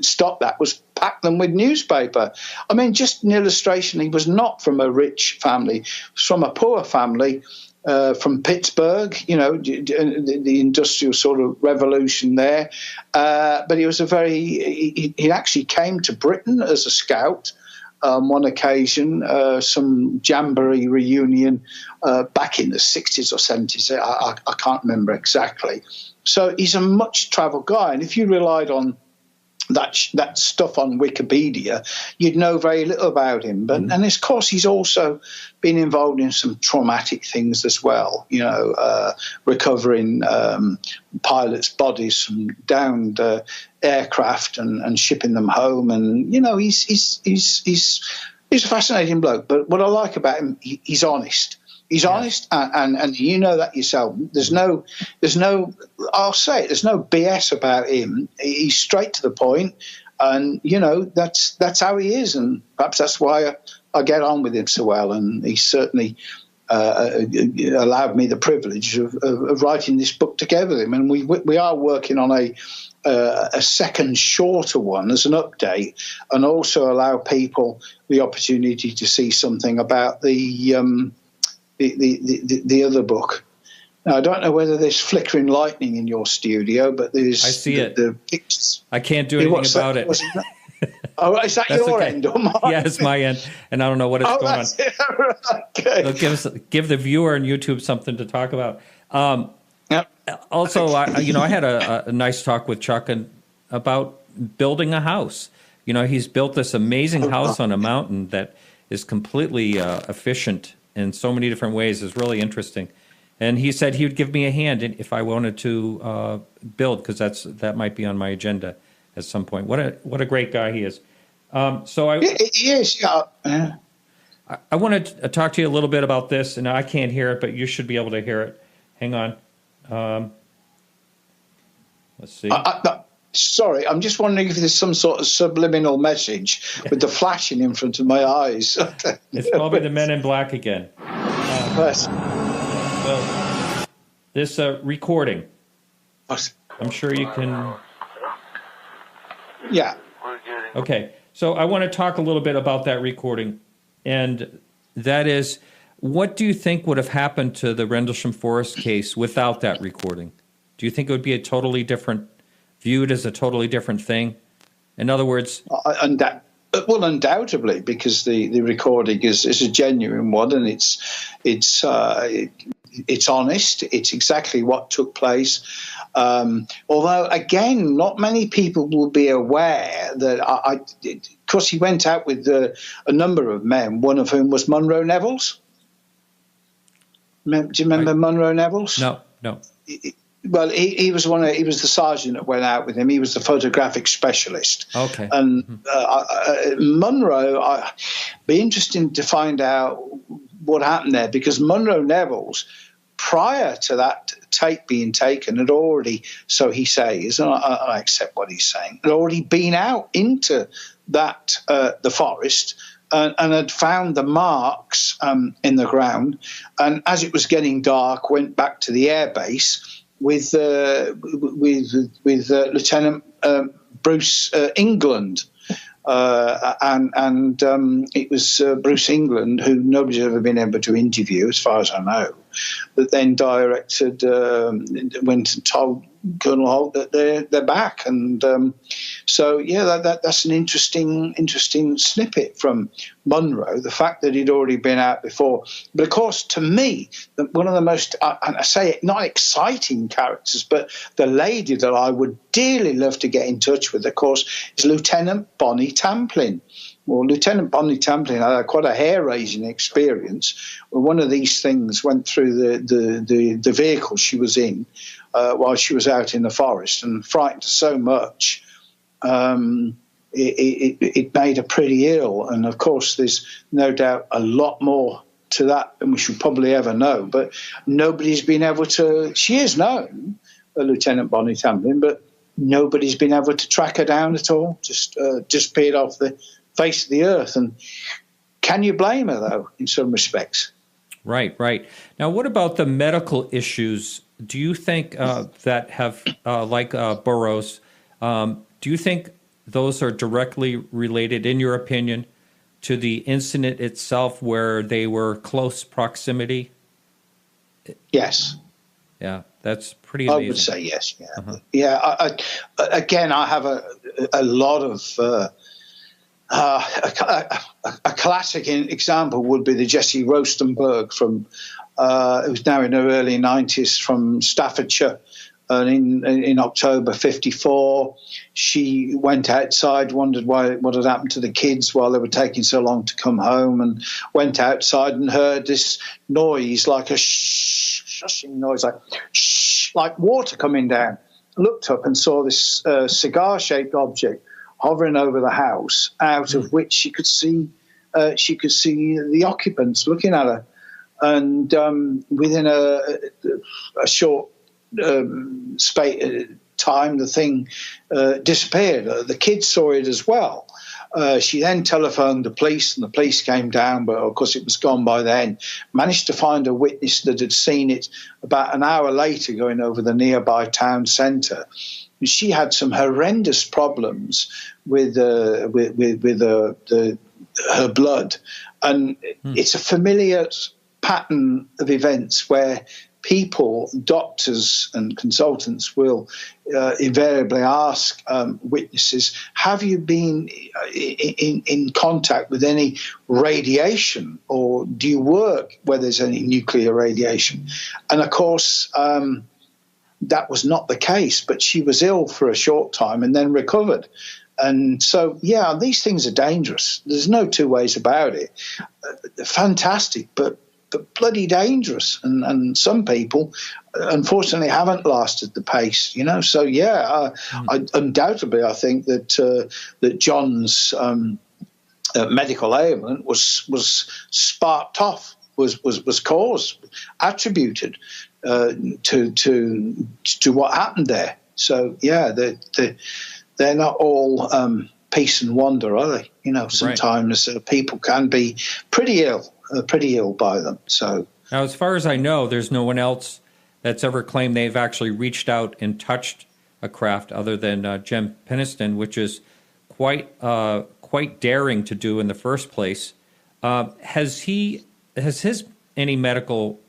stop that was pack them with newspaper. I mean, just an illustration, he was not from a rich family, he was from a poor family, from Pittsburgh, the industrial sort of revolution there. But he was he actually came to Britain as a scout. One occasion, some jamboree reunion back in the 60s or 70s. I can't remember exactly. So he's a much-travelled guy. And if you relied on that stuff on Wikipedia, you'd know very little about him. But and of course, he's also been involved in some traumatic things as well. Recovering pilots' bodies from downed aircraft and shipping them home. And he's a fascinating bloke. But what I like about him, he's honest. He's honest, and you know that yourself. There's no. I'll say it. There's no BS about him. He's straight to the point, and that's how he is, and perhaps that's why I get on with him so well. And he certainly allowed me the privilege of writing this book together with him, and we are working on a second shorter one as an update, and also allow people the opportunity to see something about the other book. Now, I don't know whether there's flickering lightning in your studio, but there's... I see it. The pictures. I can't do anything about it. Oh, is that your end or mine? Yeah, it's my end, and I don't know what is going on. Okay. So give the viewer on YouTube something to talk about. Yep. Also, I had a nice talk with Chuck about building a house. He's built this amazing house on a mountain that is completely efficient in so many different ways. Is really interesting. And he said he would give me a hand if I wanted to build, because that might be on my agenda at some point. What a great guy he is. He is. Yeah. I want to talk to you a little bit about this, and I can't hear it, but you should be able to hear it. Hang on. Let's see. Sorry, I'm just wondering if there's some sort of subliminal message with the flashing in front of my eyes. It's probably the Men in Black again. This recording. I'm sure you can... Yeah. Okay, so I want to talk a little bit about that recording, and that is, what do you think would have happened to the Rendlesham Forest case without that recording? Do you think it would be viewed as a totally different thing? In other words... undoubtedly, because the recording is a genuine one, and it's honest. It's exactly what took place. Although, again, not many people will be aware that of course, he went out with a number of men, one of whom was Munro Neville's. Do you remember Munro Neville's? No. Well, he was he was the sergeant that went out with him. He was the photographic specialist. Okay. And Munro, I'd be interesting to find out what happened there, because Munro Neville's, prior to that tape being taken, had already, so he says, and I accept what he's saying, had already been out into that the forest and had found the marks in the ground. And as it was getting dark, went back to the air base with Lieutenant Bruce England. And it was Bruce England, who nobody's ever been able to interview, as far as I know, that then went and told Colonel Halt that they're back. And so, yeah, that's an interesting snippet from Munro, the fact that he'd already been out before. But, of course, to me, one of the most, and I say it, not exciting characters, but the lady that I would dearly love to get in touch with, of course, is Lieutenant Bonnie Tamplin. Well, Lieutenant Bonnie Tamplin had quite a hair-raising experience. When one of these things went through the vehicle she was in while she was out in the forest and frightened her so much, it made her pretty ill. And, of course, there's no doubt a lot more to that than we should probably ever know. But nobody's been able to – she is known, Lieutenant Bonnie Tamplin, but nobody's been able to track her down at all, just disappeared off the face of the earth. And can you blame her, though, in some respects? Right. Now, what about the medical issues? Do you think that have, like Burroughs, do you think those are directly related, in your opinion, to the incident itself where they were close proximity? Yes. Yeah, that's pretty amazing. I would say yes, yeah. Uh-huh. Yeah, I have a lot of... a classic example would be the Jessie Rostenberg from, who's now in her early 90s, from Staffordshire. And in October 54, she went outside, wondered what had happened to the kids while they were taking so long to come home, and went outside and heard this noise, like a shushing noise, like water coming down. Looked up and saw this cigar-shaped object hovering over the house, out of which she could see the occupants looking at her, and within a short time, the thing disappeared. The kids saw it as well. She then telephoned the police, and the police came down, but of course it was gone by then. Managed to find a witness that had seen it about an hour later going over the nearby town centre. She had some horrendous problems with her blood, and it's a familiar pattern of events where people, doctors and consultants, will invariably ask witnesses, have you been in contact with any radiation, or do you work where there's any nuclear radiation? And, of course, that was not the case, but she was ill for a short time and then recovered. And so, yeah, these things are dangerous. There's no two ways about it. Fantastic, but bloody dangerous. And some people, unfortunately, haven't lasted the pace, you know. So, yeah, undoubtedly, I think that John's medical ailment was sparked off, was caused, attributed to what happened there. So, yeah, they're not all peace and wonder, are they? You know, sometimes people can be pretty ill by them. So now, as far as I know, there's no one else that's ever claimed they've actually reached out and touched a craft other than Jem Peniston, which is quite daring to do in the first place. Has his any medical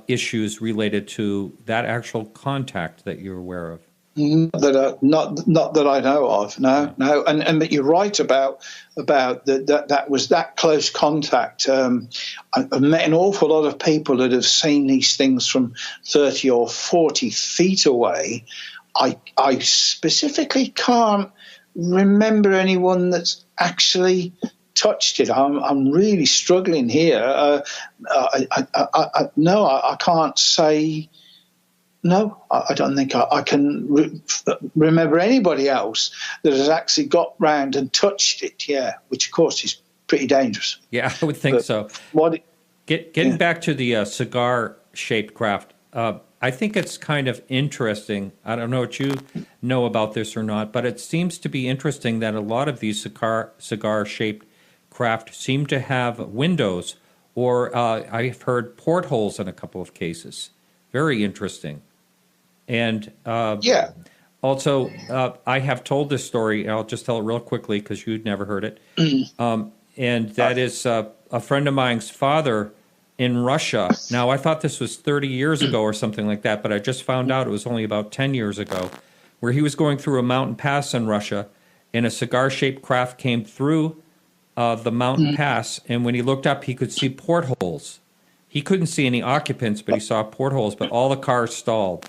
issues related to that actual contact that you're aware of? Not that I know of. No. And but you're right about that was that close contact. I've met an awful lot of people that have seen these things from 30 or 40 feet away. I specifically can't remember anyone that's actually touched it. I'm really struggling here. I can't say. No, I don't think I can remember anybody else that has actually got round and touched it, yeah, which, of course, is pretty dangerous. Yeah, I would think so. Getting back to the cigar-shaped craft, I think it's kind of interesting. I don't know what you know about this or not, but it seems to be interesting that a lot of these cigar-shaped craft seem to have windows, or I've heard portholes in a couple of cases. Very interesting. And also, I have told this story, and I'll just tell it real quickly because you'd never heard it. And that is a friend of mine's father in Russia. Now, I thought this was 30 years ago or something like that, but I just found out it was only about 10 years ago, where he was going through a mountain pass in Russia, and a cigar-shaped craft came through the mountain pass, and when he looked up, he could see portholes. He couldn't see any occupants, but he saw portholes, but all the cars stalled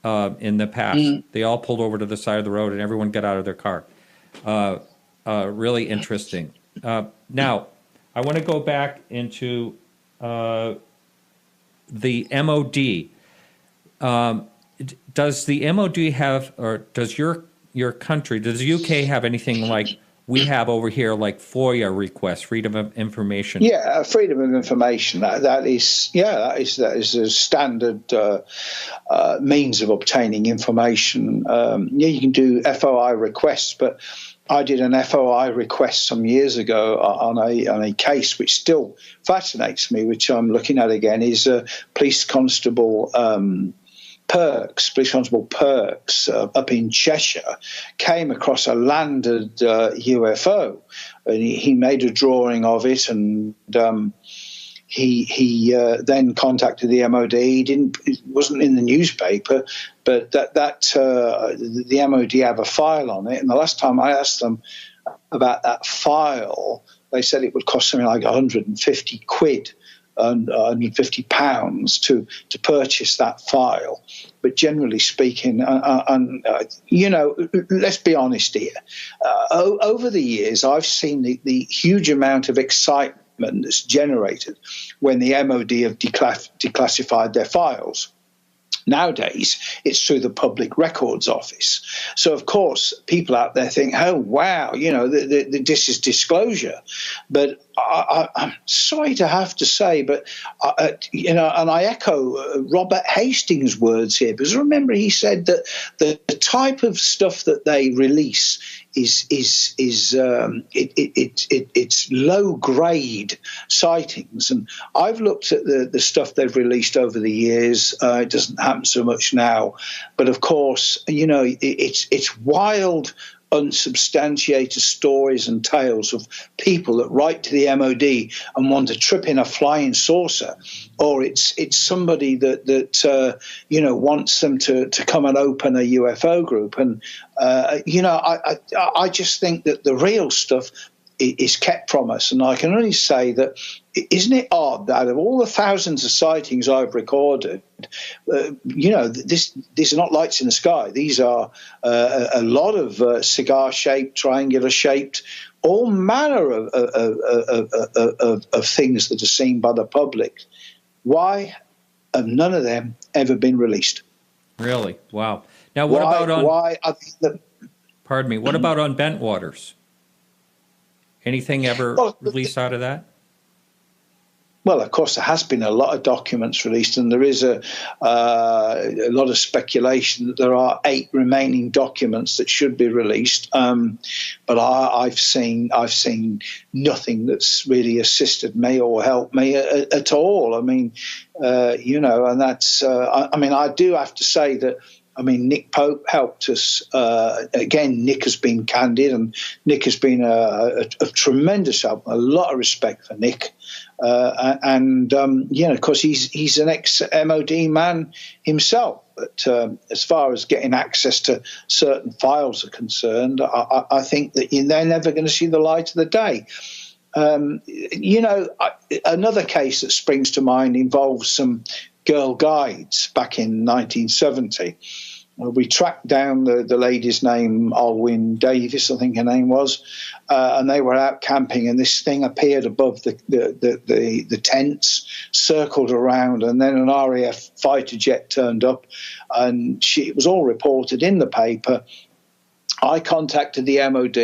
in the pass. They all pulled over to the side of the road, and everyone got out of their car. Really interesting. Now, I want to go back into the MOD. Does the MOD have, or does your country, does the UK have anything like we have over here, like FOIA requests, freedom of information? Yeah, freedom of information. That is a standard means of obtaining information. You can do FOI requests, but I did an FOI request some years ago on a case which still fascinates me, which I'm looking at again, is Police Constable Perks up in Cheshire came across a landed UFO, and he made a drawing of it, and he then contacted the MOD. It wasn't in the newspaper, but the MOD have a file on it. And the last time I asked them about that file, they said it would cost something like 150 quid. And £150 to purchase that file. But generally speaking, let's be honest here. Over the years, I've seen the huge amount of excitement that's generated when the MOD have declassified their files. Nowadays, it's through the Public Records Office. So, of course, people out there think, oh, wow, this is disclosure. But I'm sorry to have to say, but, and I echo Robert Hastings' words here, because remember he said that the type of stuff that they release it's low grade sightings, and I've looked at the stuff they've released over the years. It doesn't happen so much now, but of course, it's wild, unsubstantiated stories and tales of people that write to the MOD and want to trip in a flying saucer, or it's somebody that wants them to come and open a UFO group. And I just think that the real stuff is kept from us. And I can only say that, isn't it odd that of all the thousands of sightings I've recorded, these are not lights in the sky. These are a lot of cigar-shaped, triangular-shaped, all manner of things that are seen by the public. Why have none of them ever been released? Really? Wow. Now, what about on? Pardon me. What about on Bentwaters? Anything ever released out of that? Well, of course, there has been a lot of documents released, and there is a lot of speculation that there are 8 remaining documents that should be released. But I've seen nothing that's really assisted me or helped me at all. I mean, and that's. I do have to say that. Nick Pope helped us. Again, Nick has been candid, and Nick has been a tremendous help. A lot of respect for Nick. Because he's an ex-MOD man himself. But as far as getting access to certain files are concerned, I think that they're never going to see the light of the day. Another case that springs to mind involves some Girl Guides back in 1970. We tracked down the lady's name, Alwyn Davis, I think her name was, and they were out camping, and this thing appeared above the tents, circled around, and then an RAF fighter jet turned up, and it was all reported in the paper. I contacted the MOD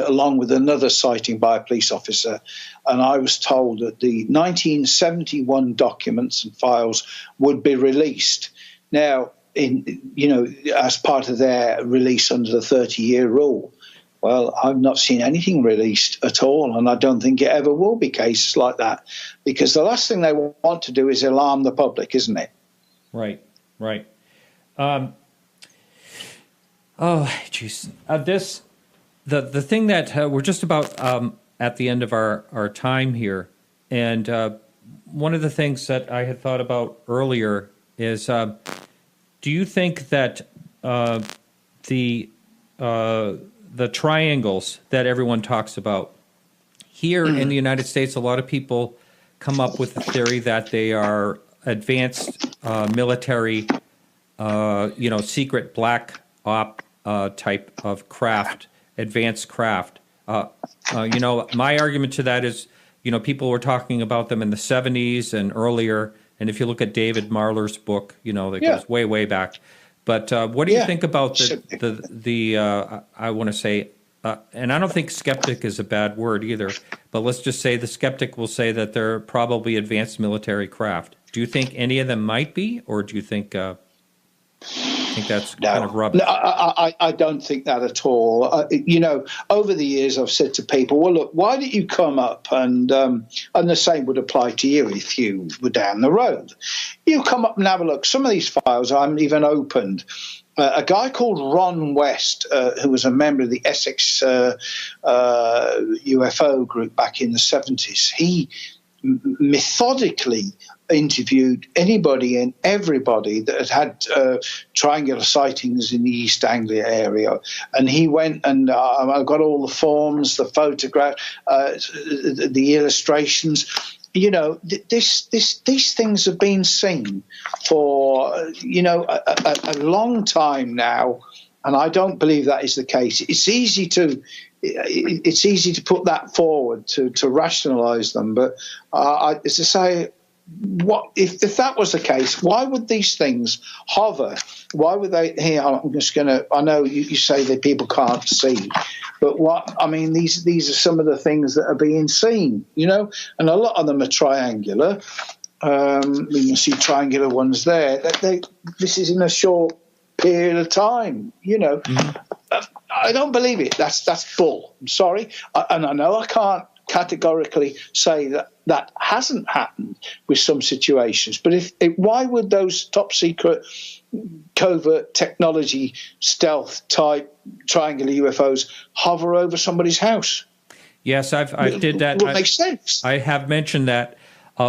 along with another sighting by a police officer, and I was told that the 1971 documents and files would be released. Now, as part of their release under the 30-year rule. Well, I've not seen anything released at all, and I don't think it ever will be cases like that, because the last thing they want to do is alarm the public, isn't it? Right. Oh, jeez. The thing that we're just about at the end of our time here, and one of the things that I had thought about earlier is, do you think that the triangles that everyone talks about here in the United States, a lot of people come up with the theory that they are advanced military, secret black op type of craft, advanced craft. My argument to that is, people were talking about them in the 70s and earlier. And if you look at David Marler's book, that goes way, way back. But what do you think about I want to say, and I don't think skeptic is a bad word either, but let's just say the skeptic will say that they're probably advanced military craft. Do you think any of them might be, or do you think that's kind of rubbish? No, I don't think that at all. Over the years I've said to people, well, look, why don't you come up and the same would apply to you if you were down the road. You come up and have a look. Some of these files I haven't even opened. A guy called Ron West, who was a member of the Essex UFO group back in the 70s, he methodically interviewed anybody and everybody that had triangular sightings in the East Anglia area, and he went and I got all the forms, the photograph, the illustrations. These things have been seen for a long time now, and I don't believe that is the case. It's easy to put that forward to rationalise them, but as I say, what if that was the case? Why would these things hover? Why would they? Here, I'm just going to. I know you say that people can't see, but these are some of the things that are being seen. And a lot of them are triangular. You can see triangular ones there. This is in a short period of time. I don't believe it. That's bull. I'm sorry, and I know I can't categorically say that hasn't happened with some situations. But why would those top secret, covert technology, stealth type triangular UFOs hover over somebody's house? Yes, I did that. It makes sense. I have mentioned that.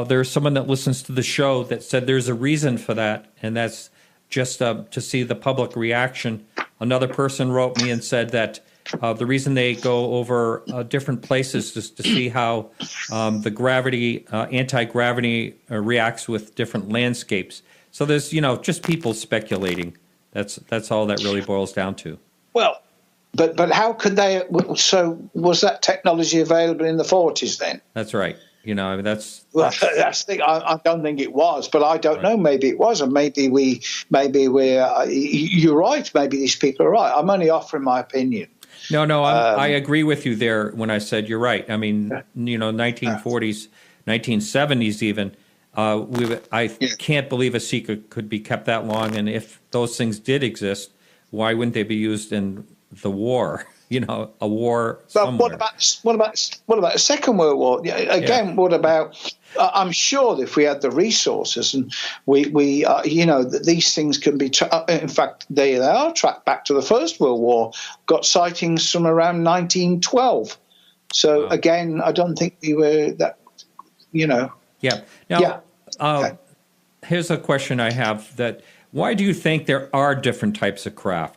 There's someone that listens to the show that said there's a reason for that, and that's just to see the public reaction. Another person wrote me and said that the reason they go over different places is to see how the gravity, anti-gravity reacts with different landscapes. So there's, just people speculating. That's all that really boils down to. Well, but how could they? So was that technology available in the 40s then? That's right. That's the thing. I don't think it was, but I don't know. Maybe it was, and maybe we're. You're right. Maybe these people are right. I'm only offering my opinion. No, I agree with you there when I said you're right. 1940s, 1970s even, I can't believe a secret could be kept that long. And if those things did exist, why wouldn't they be used in the war? A war somewhere. But what about the Second World War? Again, what about? I'm sure that if we had the resources and we these things can be. In fact, they are tracked back to the First World War. Got sightings from around 1912. So again, I don't think we were that. Yeah. Now, here's a question I have: that why do you think there are different types of craft?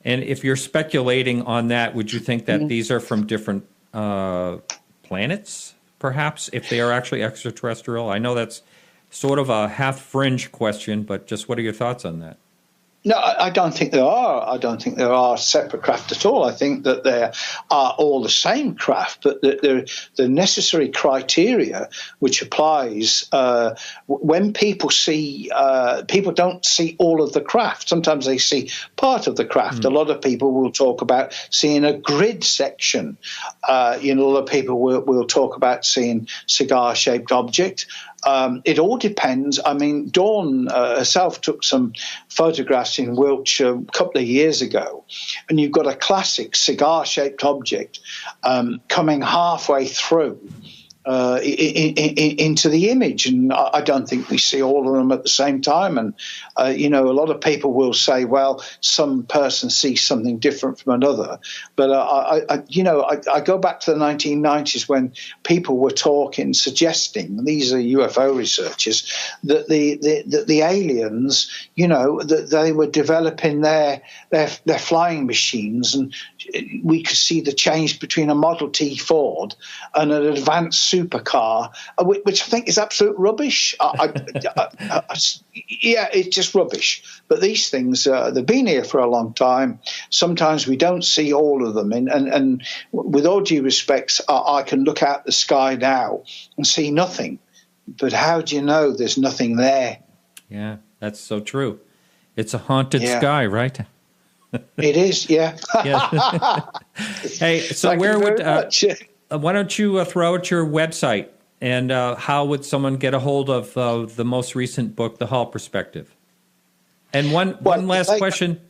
And if you're speculating on that, would you think that these are from different planets, perhaps, if they are actually extraterrestrial? I know that's sort of a half-fringe question, but just what are your thoughts on that? No, I don't think there are. I don't think there are separate craft at all. I think that there are all the same craft, but the necessary criteria which applies when people see people don't see all of the craft. Sometimes they see part of the craft. A lot of people will talk about seeing a grid section. A lot of people will talk about seeing cigar-shaped object. It all depends. I mean, Dawn herself took some photographs in Wiltshire a couple of years ago, and you've got a classic cigar-shaped object coming halfway through into the image, and I don't think we see all of them at the same time. And a lot of people will say, well, some person sees something different from another. But I go back to the 1990s when people were suggesting, these are UFO researchers, that the aliens, that they were developing their flying machines, and we could see the change between a Model T Ford and an advanced supercar, which I think is absolute rubbish. Yeah, it's just rubbish. But these things, they've been here for a long time. Sometimes we don't see all of them. And with all due respects, I can look out the sky now and see nothing. But how do you know there's nothing there? Yeah, that's so true. It's a haunted sky, right? It is, yeah. Yeah. Hey, so why don't you throw out your website, and how would someone get a hold of the most recent book, The Halt Perspective? And one last question.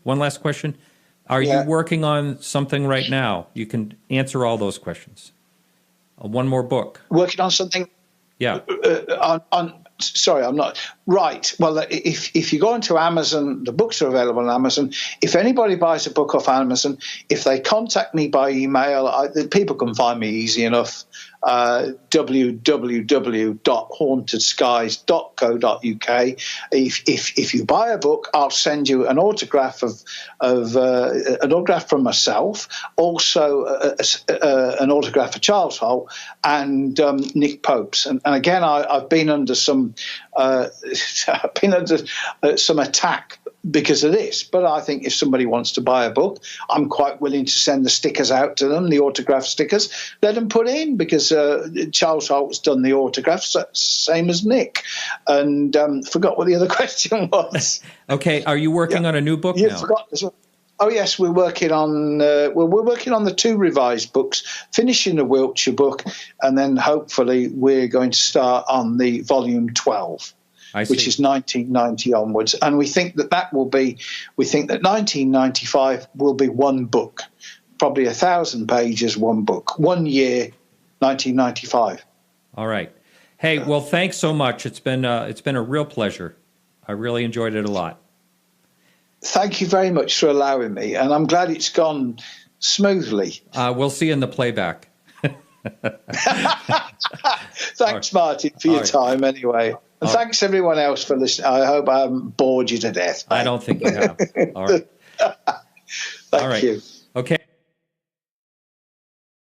Are you working on something right now? You can answer all those questions. One more book. Working on something? Yeah. Sorry, I'm not. Right. Well, if you go into Amazon, the books are available on Amazon. If anybody buys a book off Amazon, if they contact me by email, people can find me easy enough. www.hauntedskies.co.uk. If you buy a book, I'll send you an autograph an autograph from myself, also an autograph of Charles Halt and Nick Pope's. And again, I've been under some some attack because of this. But I think if somebody wants to buy a book, I'm quite willing to send the stickers out to them, the autograph stickers. Let them put in, because Charles Halt's done the autographs, same as Nick. And forgot what the other question was. Okay, are you working on a new book now? Forgot as well. Oh yes, we're working on we're working on the 2 revised books, finishing the Wiltshire book, and then hopefully we're going to start on the volume 12. Which is 1990 onwards. And we think that 1995 will be one book, probably 1,000 pages, one book, 1 year, 1995. All right. Hey, well, thanks so much. It's been a real pleasure. I really enjoyed it a lot. Thank you very much for allowing me, and I'm glad it's gone smoothly. We'll see you in the playback. Thanks, Martin, for your time anyway. And thanks everyone else for listening. I hope I haven't bored you to death. I don't think you have. All right. Thank you.